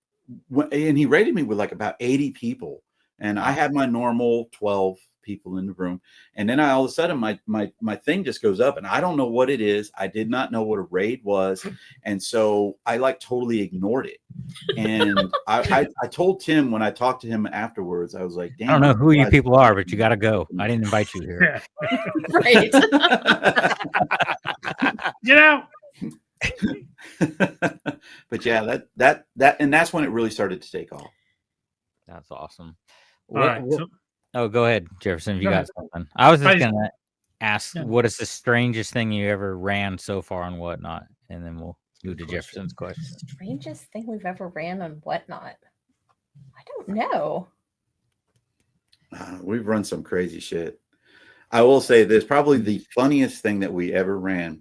and he raided me with like about 80 people. And I had my normal 12 people in the room, and then all of a sudden my thing just goes up, and I don't know what it is. I did not know what a raid was, and so I totally ignored it. And I told Tim when I talked to him afterwards, I was like, damn, I don't know who you people are, but you got to go. I didn't invite you here. Right. Get out. But yeah, that and that's when it really started to take off. That's awesome. So, go ahead, Jefferson, if you got something. I was just going to ask, what is the strangest thing you ever ran so far on Whatnot? And then we'll Move to Jefferson's question. Strangest thing we've ever ran on Whatnot. I don't know. We've run some crazy shit. I will say this, probably the funniest thing that we ever ran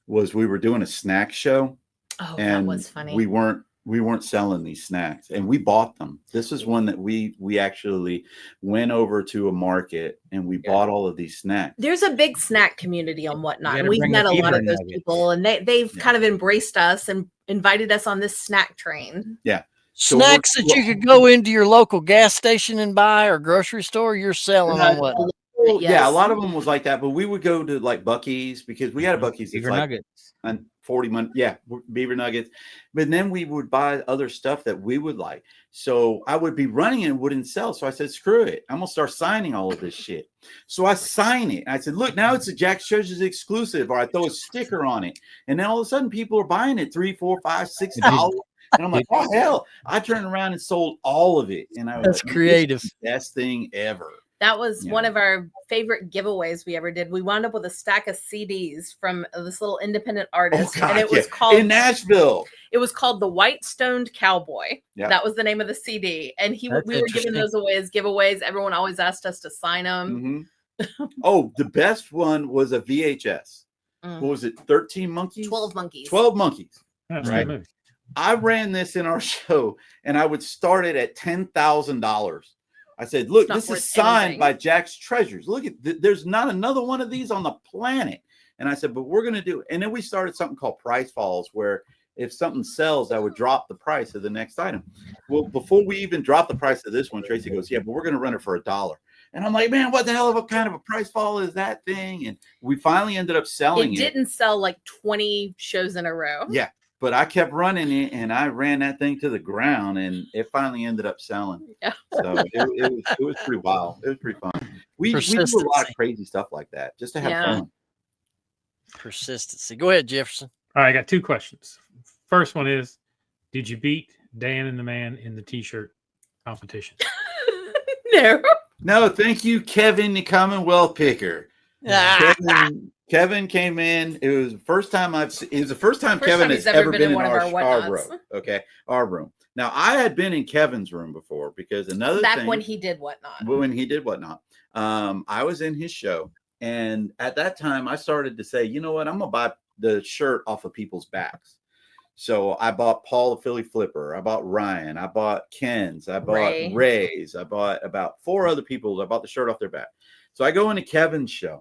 was we were doing a snack show. Oh, and that was funny. we weren't selling these snacks, and we bought them. This is one that we actually went over to a market and we bought all of these snacks. There's a big snack community on Whatnot, and we've bring met the a lot beaver of those nuggets. people, and they've kind of embraced us and invited us on this snack train. Yeah. So Snacks that you could go into your local gas station and buy or grocery store, you're selling on Whatnot. Yeah, a Yes. lot of them was like that, but we would go to like Buc-ee's because we had a Buc-ee's. Beaver like nuggets. And 40 months, yeah, beaver nuggets. But then we would buy other stuff that we would like. So I would be running and wouldn't sell. So I said, screw it. I'm gonna start signing all of this shit. So I sign it. I said, look, now it's a JacksTreasure exclusive, or I throw a sticker on it. And then all of a sudden people are buying it $3, $4, $5, $6. And I'm like, oh hell. I turned around and sold all of it. And I was That's like, creative. this is the best thing ever. That was Yeah. one of our favorite giveaways we ever did. We wound up with a stack of CDs from this little independent artist, and it was called in Nashville. It was called The White Stoned Cowboy. Yeah. That was the name of the CD, and we That's were giving interesting. those away as giveaways. Everyone always asked us to sign them. Oh, the best one was a VHS. Mm. What was it? 13 monkeys? 12 monkeys. 12 monkeys. That's Right. a good movie. I ran this in our show, and I would start it at $10,000. I said, look, not this is worth signed anything. by JacksTreasure. Look at there's not another one of these on the planet. And I said, but we're going to do it. And then we started something called price falls, where if something sells, I would drop the price of the next item. Well, before we even dropped the price of this one, Tracy goes, yeah, but we're going to run it for $1. And I'm like, man, what the hell of a kind of a price fall is that thing? And we finally ended up selling It it. didn't sell like 20 shows in a row. Yeah. But I kept running it, and I ran that thing to the ground, and it finally ended up selling. Yeah. So it was pretty wild. It was pretty fun. We do a lot Persistency. of crazy stuff like that just to have Yeah. fun. Persistency. Go ahead, Jefferson. All right, I got two questions. First one is, did you beat Dan and the Man in the t-shirt competition? No. No, thank you, Kevin, the Commonwealth picker. Ah, Kevin came in. It was the first time it was the first time First Kevin time has he's ever ever been in one of our Whatnots. room. Okay, our room. Now I had been in Kevin's room before because another Back thing when he did Whatnot. when he did Whatnot. I was in his show, and at that time I started to say, you know what, I'm gonna buy the shirt off of people's backs. So I bought Paul the Philly Flipper, I bought Ryan, I bought Ken's, I bought Ray's, I bought about 4 other people. I bought the shirt off their back. So I go into Kevin's show,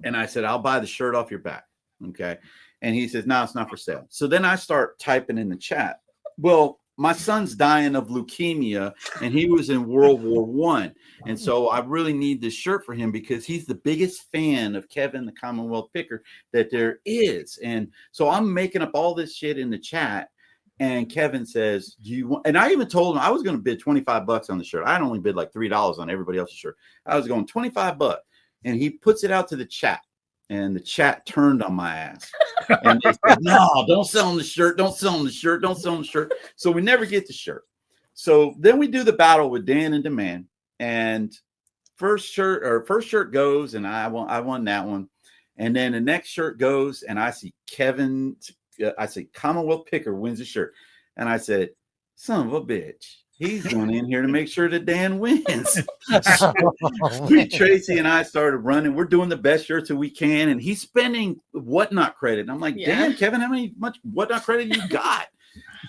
and I said, I'll buy the shirt off your back. Okay. And he says, no, it's not for sale. So then I start typing in the chat. Well, my son's dying of leukemia, and he was in World War I. And so I really need this shirt for him because he's the biggest fan of Kevin, the Commonwealth picker, that there is. And so I'm making up all this shit in the chat. And Kevin says, do you want, and I even told him I was going to bid $25 on the shirt. I'd only bid like $3 on everybody else's shirt. I was going $25. And he puts it out to the chat, and the chat turned on my ass. And they said, no, don't sell him the shirt. Don't sell him the shirt. Don't sell him the shirt. So we never get the shirt. So then we do the battle with Dan and Demand, and first shirt goes, and I won that one. And then the next shirt goes, and I see Commonwealth Picker wins the shirt. And I said, son of a bitch. He's going in here to make sure that Dan wins. Tracy and I started running. We're doing the best shirts that we can, and he's spending Whatnot credit. And I'm like, Dan, Kevin, how much Whatnot credit you got?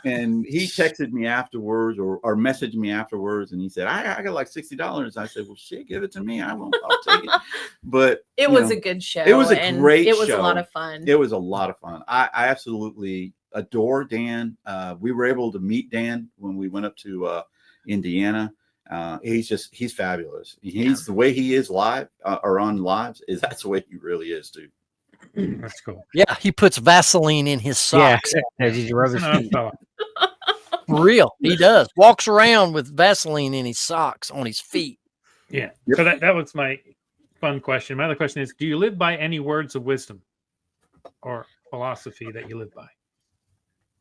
And he texted me afterwards, or messaged me afterwards, and he said, I got like $60. I said, well, shit, give it to me. I'll take it. But it was a good show. It was a great show. It was a lot of fun. It was a lot of fun. I absolutely adore Dan. We were able to meet Dan when we went up to Indiana. He's fabulous. The way he is live or on lives that's the way he really is too. That's cool. Yeah, he puts Vaseline in his socks. Yeah, he's a rubber feet. For real, he does. Walks around with Vaseline in his socks on his feet. Yeah. So that was my fun question. My other question is, do you live by any words of wisdom or philosophy that you live by?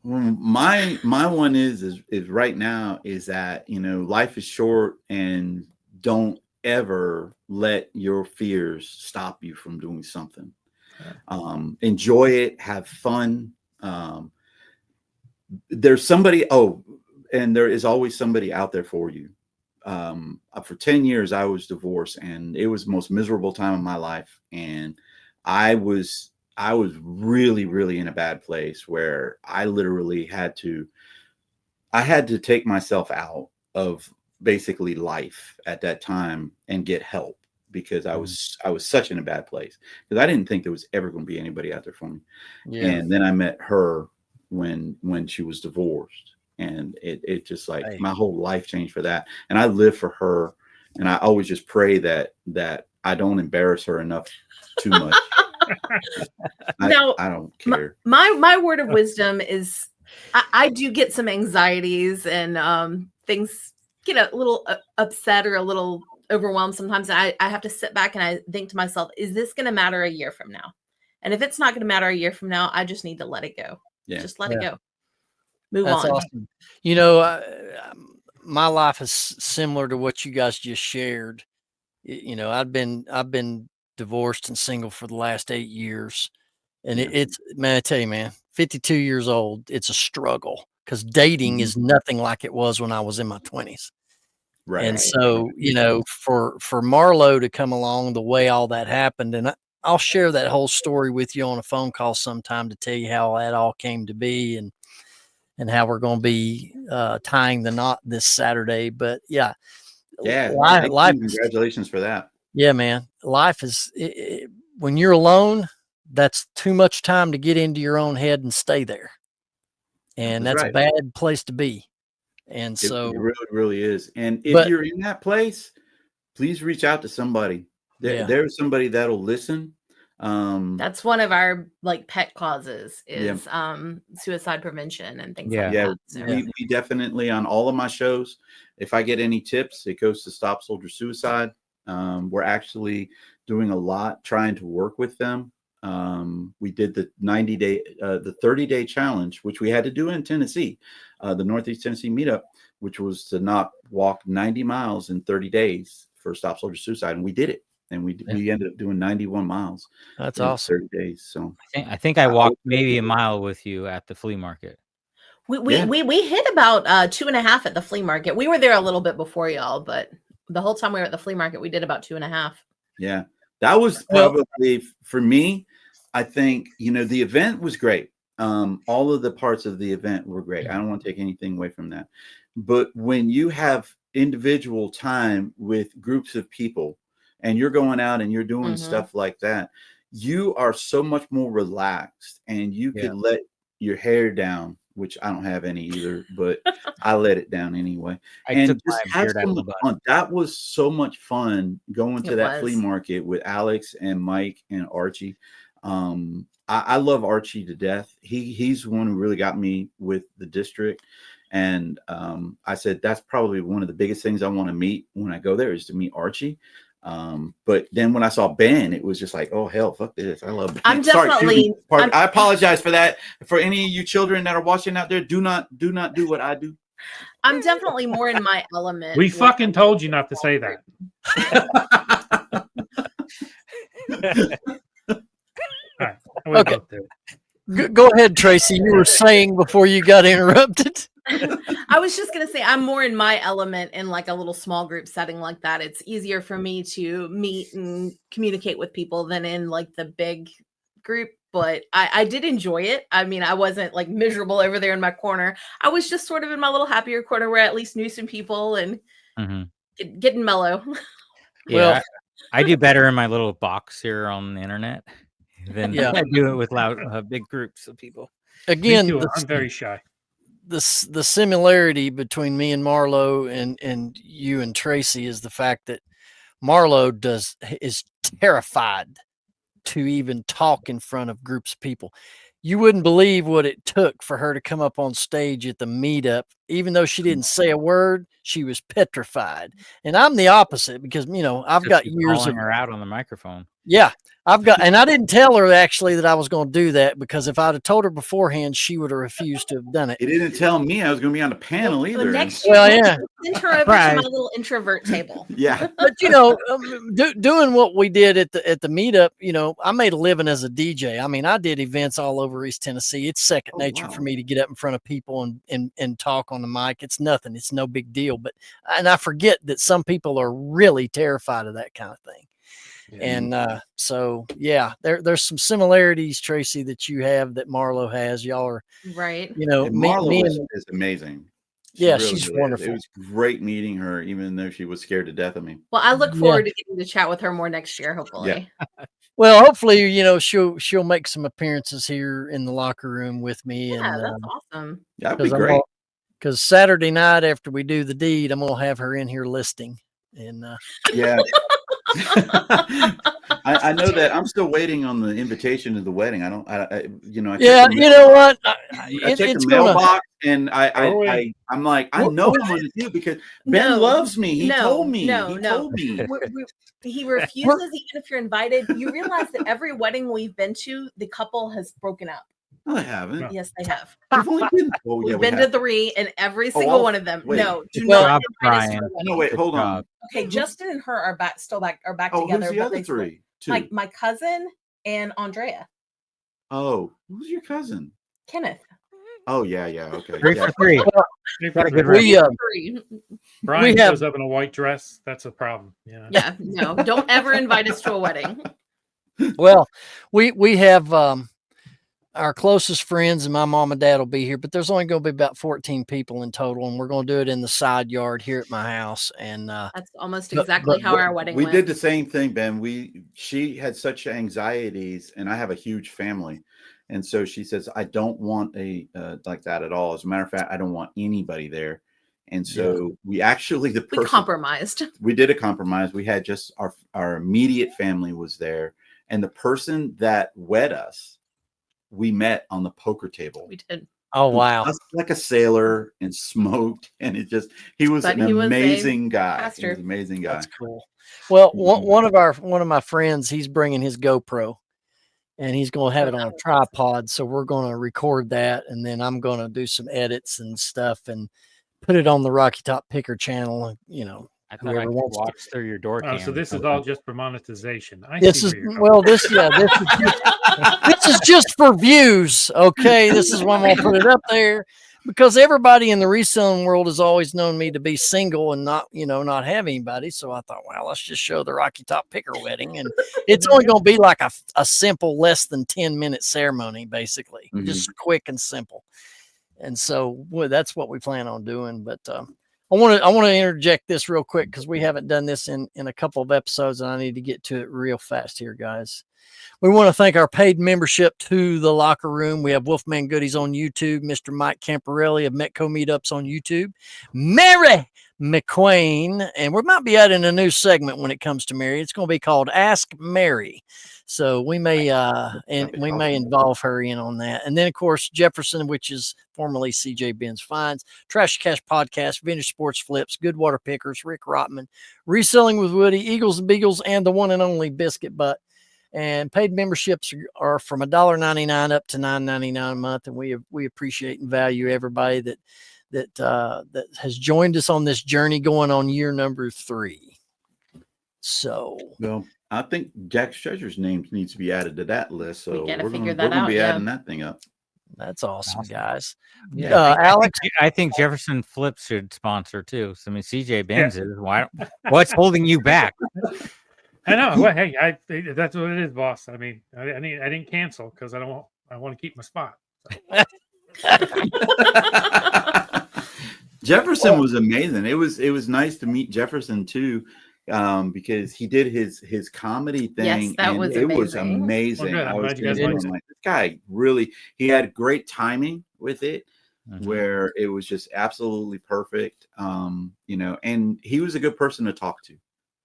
My one is right now is that, life is short, and don't ever let your fears stop you from doing something. Enjoy it, have fun, Um, there's somebody. Oh, and there is always somebody out there for you. For 10 years, I was divorced, and it was the most miserable time of my life. And I was really, really in a bad place where I literally had to take myself out of basically life at that time and get help, because I was such in a bad place, because I didn't think there was ever going to be anybody out there for me. Yeah. And then I met her when she was divorced. And it just like my whole life changed for that. And I live for her. And I always just pray that I don't embarrass her enough too much. I don't care. My word of wisdom is I do get some anxieties and things get a little upset or a little overwhelmed sometimes. I have to sit back and I think to myself, is this going to matter a year from now? And if it's not going to matter a year from now, I just need to let it go. Yeah. Just let it go. Move That's on. Awesome. You know, my life is similar to what you guys just shared. You know, I've been divorced and single for the last 8 years, and it's, man, I tell you, man, 52 years old, it's a struggle, because dating is nothing like it was when I was in my 20s. Right. And so, you know, for Marlo to come along the way all that happened, and I'll share that whole story with you on a phone call sometime to tell you how that all came to be, and how we're going to be tying the knot this Saturday. But life, congratulations for that. Yeah, man. Life is, when you're alone, that's too much time to get into your own head and stay there. And that's a bad place to be. And so it really, really is. And if you're in that place, please reach out to somebody. There's somebody that'll listen. That's one of our like pet causes is suicide prevention and things like that. So. We definitely, on all of my shows, if I get any tips, it goes to Stop Soldier Suicide. We're actually doing a lot trying to work with them. We did the 30-day challenge, which we had to do in Tennessee, the Northeast Tennessee Meetup, which was to not walk 90 miles in 30 days for Stop Soldier Suicide. And we did it. And we ended up doing 91 miles. That's awesome. 30 days. So I think I walked maybe a mile with you at the flea market. We hit about 2.5 at the flea market. We were there a little bit before y'all, but the whole time we were at the flea market, we did about 2.5. Yeah, that was probably for me. I think, you know, the event was great. All of the parts of the event were great. I don't want to take anything away from that. But when you have individual time with groups of people, and you're going out and you're doing stuff like that, you are so much more relaxed, and you could let your hair down, which I don't have any either, but I let it down anyway. And just have some fun. That was so much fun going to that flea market with Alex and Mike and Archie. I love Archie to death. He's the one who really got me with the district. And I said, that's probably one of the biggest things I want to meet when I go there, is to meet Archie. But then when I saw Ben, it was just like, oh hell, fuck this. I love Ben. I apologize for that. For any of you children that are watching out there, do not do what I do. I'm definitely more in my element. We fucking told you not to say that. All right, okay. Go ahead, Tracy. You were saying before you got interrupted. I was just going to say, I'm more in my element in like a little small group setting like that. It's easier for me to meet and communicate with people than in like the big group. But I did enjoy it. I mean, I wasn't like miserable over there in my corner. I was just sort of in my little happier corner where I at least knew some people and getting mellow. Yeah, I do better in my little box here on the internet than I do it with loud, big groups of people. Again, I'm very shy. The similarity between me and Marlo and you and Tracy is the fact that Marlo is terrified to even talk in front of groups of people. You wouldn't believe what it took for her to come up on stage at the meetup. Even though she didn't say a word, she was petrified. And I'm the opposite, because, you know, I've got years of her out on the microphone. Yeah, I've got, and I didn't tell her actually that I was going to do that, because if I'd have told her beforehand, she would have refused to have done it. He didn't tell me I was going to be on the panel Well, either. next Well, year, yeah. send her over to Right. my little introvert table. Yeah. But doing what we did at the meetup, I made a living as a DJ. I mean, I did events all over East Tennessee. It's second nature for me to get up in front of people and talk on the mic. It's nothing. It's no big deal. And I forget that some people are really terrified of that kind of thing. And so, yeah, there's some similarities, Tracy, that you have that Marlo has. Y'all are, Right. And Marlo is amazing. Yeah, she's wonderful. It was great meeting her, even though she was scared to death of me. Well, I look forward to getting to chat with her more next year, hopefully. Yeah. Well, hopefully, she'll make some appearances here in the locker room with me. Yeah, and that's awesome. That'd be great. Because Saturday night after we do the deed, I'm gonna have her in here listing. And yeah. I know that I'm still waiting on the invitation to the wedding. I know what? I checked the mailbox and I'm like, I know I'm going to do it because Ben loves me. He told me. He refuses even if you're invited. You realize that every wedding we've been to, the couple has broken up. No, they haven't. Yes, they have. We've only been, we've been to 3, and every single one of them. Wait. No, do not invite us to a wedding. No, wait, hold on. Okay, Justin and her are back together. Who's the other 3? Like my cousin and Andrea. Oh, who's your cousin? Kenneth. Oh yeah, okay. 3 for 3. Got a good Brian shows up in a white dress. That's a problem. Yeah. No, don't ever invite us to a wedding. Well, we have our closest friends, and my mom and dad will be here, but there's only going to be about 14 people in total, and we're going to do it in the side yard here at my house. And that's almost exactly how our wedding went. We did the same thing, Ben. She had such anxieties, and I have a huge family, and so she says, I don't want a like that at all. As a matter of fact, I don't want anybody there. And so we actually we compromised. We did a compromise. We had just our immediate family was there, and the person that wed us, we met on the poker table. We did. Oh, wow. Like a sailor and smoked. And he was an amazing guy. He was an amazing guy. That's cool. Well, one of my friends, he's bringing his GoPro and he's going to have it on a tripod. So we're going to record that. And then I'm going to do some edits and stuff and put it on the Rocky Top Picker channel. I thought I could watch through your door cam. So this is all just for monetization. This is just for views. Okay, this is why I'm gonna put it up there, because everybody in the reselling world has always known me to be single and not have anybody. So I thought, well, let's just show the Rocky Top Picker wedding, and it's only gonna be like a simple, less than 10-minute ceremony, basically, just quick and simple. And so that's what we plan on doing, but. I want to interject this real quick because we haven't done this in a couple of episodes, and I need to get to it real fast here, guys. We want to thank our paid membership to the Locker Room. We have Wolfman Goodies on YouTube, Mr. Mike Camparelli of Metco Meetups on YouTube, Mary McQueen, and we might be adding a new segment when it comes to Mary. It's going to be called Ask Mary. So we may involve her in on that. And then, of course, Jefferson, which is formerly CJ Ben's Finds, Trash Cash Podcast, Vintage Sports Flips, Good Water Pickers, Rick Rotman, Reselling with Woody, Eagles and Beagles, and the one and only Biscuit Butt. And paid memberships are from $1.99 up to $9.99 a month. And we appreciate and value everybody that has joined us on this journey going on year number 3. So, well, I think JacksTreasure's name needs to be added to that list. So we're going to be adding that thing up. That's awesome, guys. Yeah. Alex, I think Jefferson Flips should sponsor too. So, I mean, CJ Benz is. What's holding you back? I know. Well, hey, that's what it is, boss. I mean, I didn't cancel because I want to keep my spot. So. Jefferson was amazing. It was nice to meet Jefferson too, because he did his comedy thing. Yes, that was amazing. It was amazing. Well, I was like, this guy really, he had great timing with it, where it was just absolutely perfect. And he was a good person to talk to.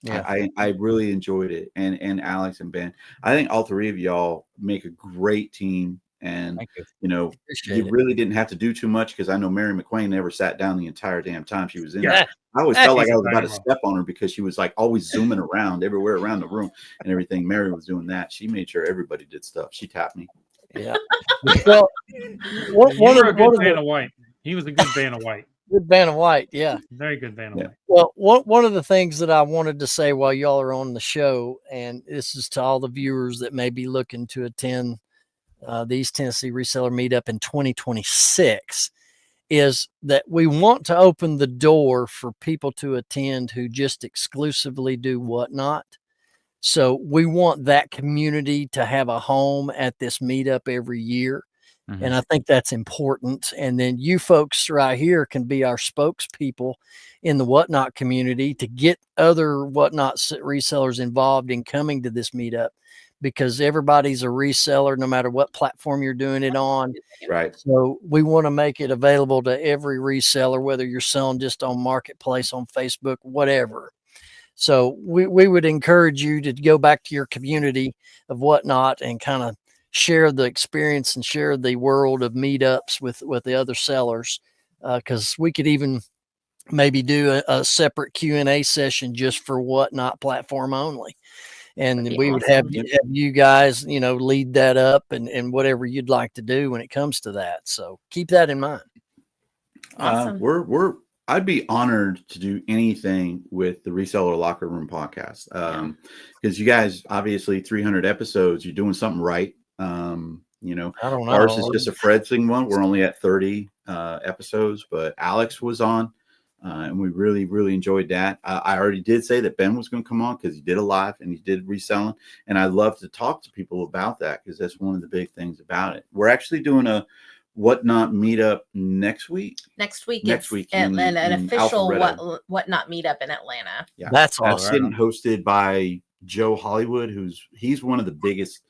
Yeah, I really enjoyed it. And Alex and Ben, I think all 3 of y'all make a great team. And you really didn't have to do too much, because I know Mary McQueen never sat down the entire damn time she was in there. I always felt like She's I a was about to dynamo. step on her because she was like always zooming around everywhere around the room and everything. Mary was doing that. She made sure everybody did stuff. She tapped me. Yeah. Well, one You were a of good the Vanna White. He was a good Vanna White. good Vanna White. Yeah. Very good Vanna Yeah. White. Well, one of the things that I wanted to say while y'all are on the show, and this is to all the viewers that may be looking to attend the East Tennessee Reseller Meetup in 2026, is that we want to open the door for people to attend who just exclusively do whatnot. So we want that community to have a home at this meetup every year. Mhm. And I think that's important. And then you folks right here can be our spokespeople in the whatnot community to get other whatnot resellers involved in coming to this meetup, because everybody's a reseller no matter what platform you're doing it on. Right. So we want to make it available to every reseller, whether you're selling just on Marketplace, on Facebook, whatever. So we would encourage you to go back to your community of whatnot and kind of share the experience and share the world of meetups with the other sellers. Because we could even maybe do a separate Q&A session just for whatnot platform only. And That'd be we would awesome. have you guys, lead that up and whatever you'd like to do when it comes to that. So keep that in mind. Awesome. I'd be honored to do anything with the Reseller Locker Room Podcast. Because you guys, obviously 300 episodes, you're doing something right. I don't know. Ours is just a Fred thing one. We're only at 30 episodes, but Alex was on. And we really, really enjoyed that. I already did say that Ben was going to come on because he did a live and he did reselling. And I love to talk to people about that because that's one of the big things about it. We're actually doing a whatnot meetup next week. Next week, in an official Alpharetta. whatnot meetup in Atlanta. Yeah, That's that's awesome. getting hosted by Joe Hollywood, he's one of the biggest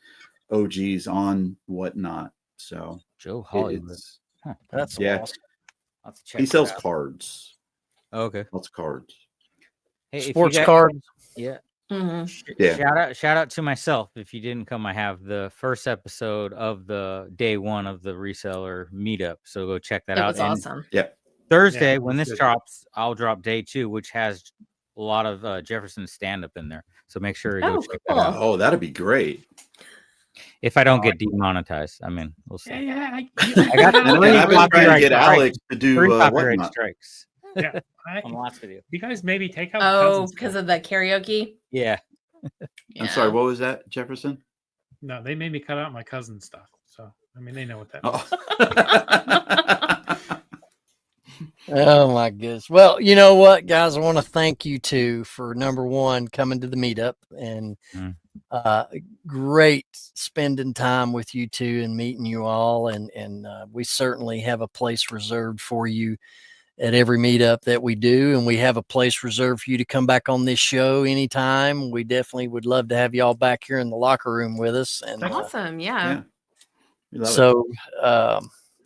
OGs on whatnot. So Joe Hollywood. That's yeah. awesome. I'll have to check He that sells out. cards. Okay. Lots of cards. Hey, if you Sports guys- cards. Yeah. Mm-hmm. Yeah. Shout out to myself. If you didn't come, I have the first episode of the day one of the reseller meetup. So go check that It out. was And awesome. Thursday, Yeah, when it's this good. drops, I'll drop day 2, which has a lot of Jefferson stand up in there. So make sure you go Oh, check cool. that out. Oh, that'd be great. If I don't get demonetized, I mean, we'll see. Yeah, I got And three I've been trying to copyright get strikes. Alex to do 3 copyright whatnot. strikes yeah. on the last video. You guys maybe take out. the Oh, cousins because stuff. of the karaoke. Yeah. I'm sorry, what was that, Jefferson? No, they made me cut out my cousin stuff. So I mean, they know what that. Oh. Oh my goodness. Well, you know what, guys, I want to thank you too for number one, coming to the meetup, and great spending time with you two and meeting you all. And we certainly have a place reserved for you at every meetup that we do. And we have a place reserved for you to come back on this show anytime. We definitely would love to have y'all back here in the locker room with us. And Awesome. Yeah. We love it. so,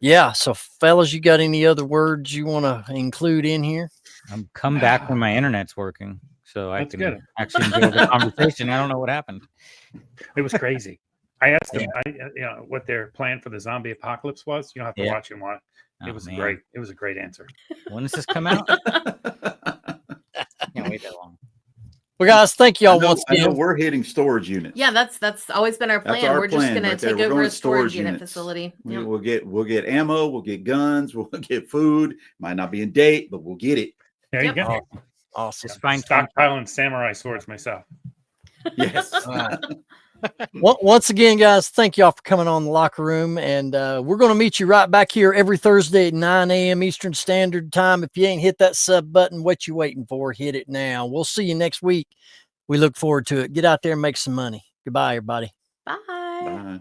yeah. So fellas, you got any other words you want to include in here? I'm come back when my internet's working. So I That's can good. actually enjoy the conversation. I don't know what happened. It was crazy. I asked them, what their plan for the zombie apocalypse was. You don't have to watch and watch. It was man. great. It was a great answer. When does this come out? Can't wait that long. Well, guys, thank y'all I know once again. we're hitting storage units. Yeah, that's always been our That's plan. our We're just plan gonna right there. take We're over going a to storage unit units. facility. Yep. We'll get ammo, we'll get guns, we'll get food. Might not be in date, but we'll get it. There Yep. you go. Awesome. Just find Stockpiling samurai swords myself. Yes. Once again, guys, thank y'all for coming on the locker room. And we're going to meet you right back here every Thursday at 9 a.m. Eastern Standard Time. If you ain't hit that sub button, what you waiting for? Hit it now. We'll see you next week. We look forward to it. Get out there and make some money. Goodbye, everybody. Bye. Bye.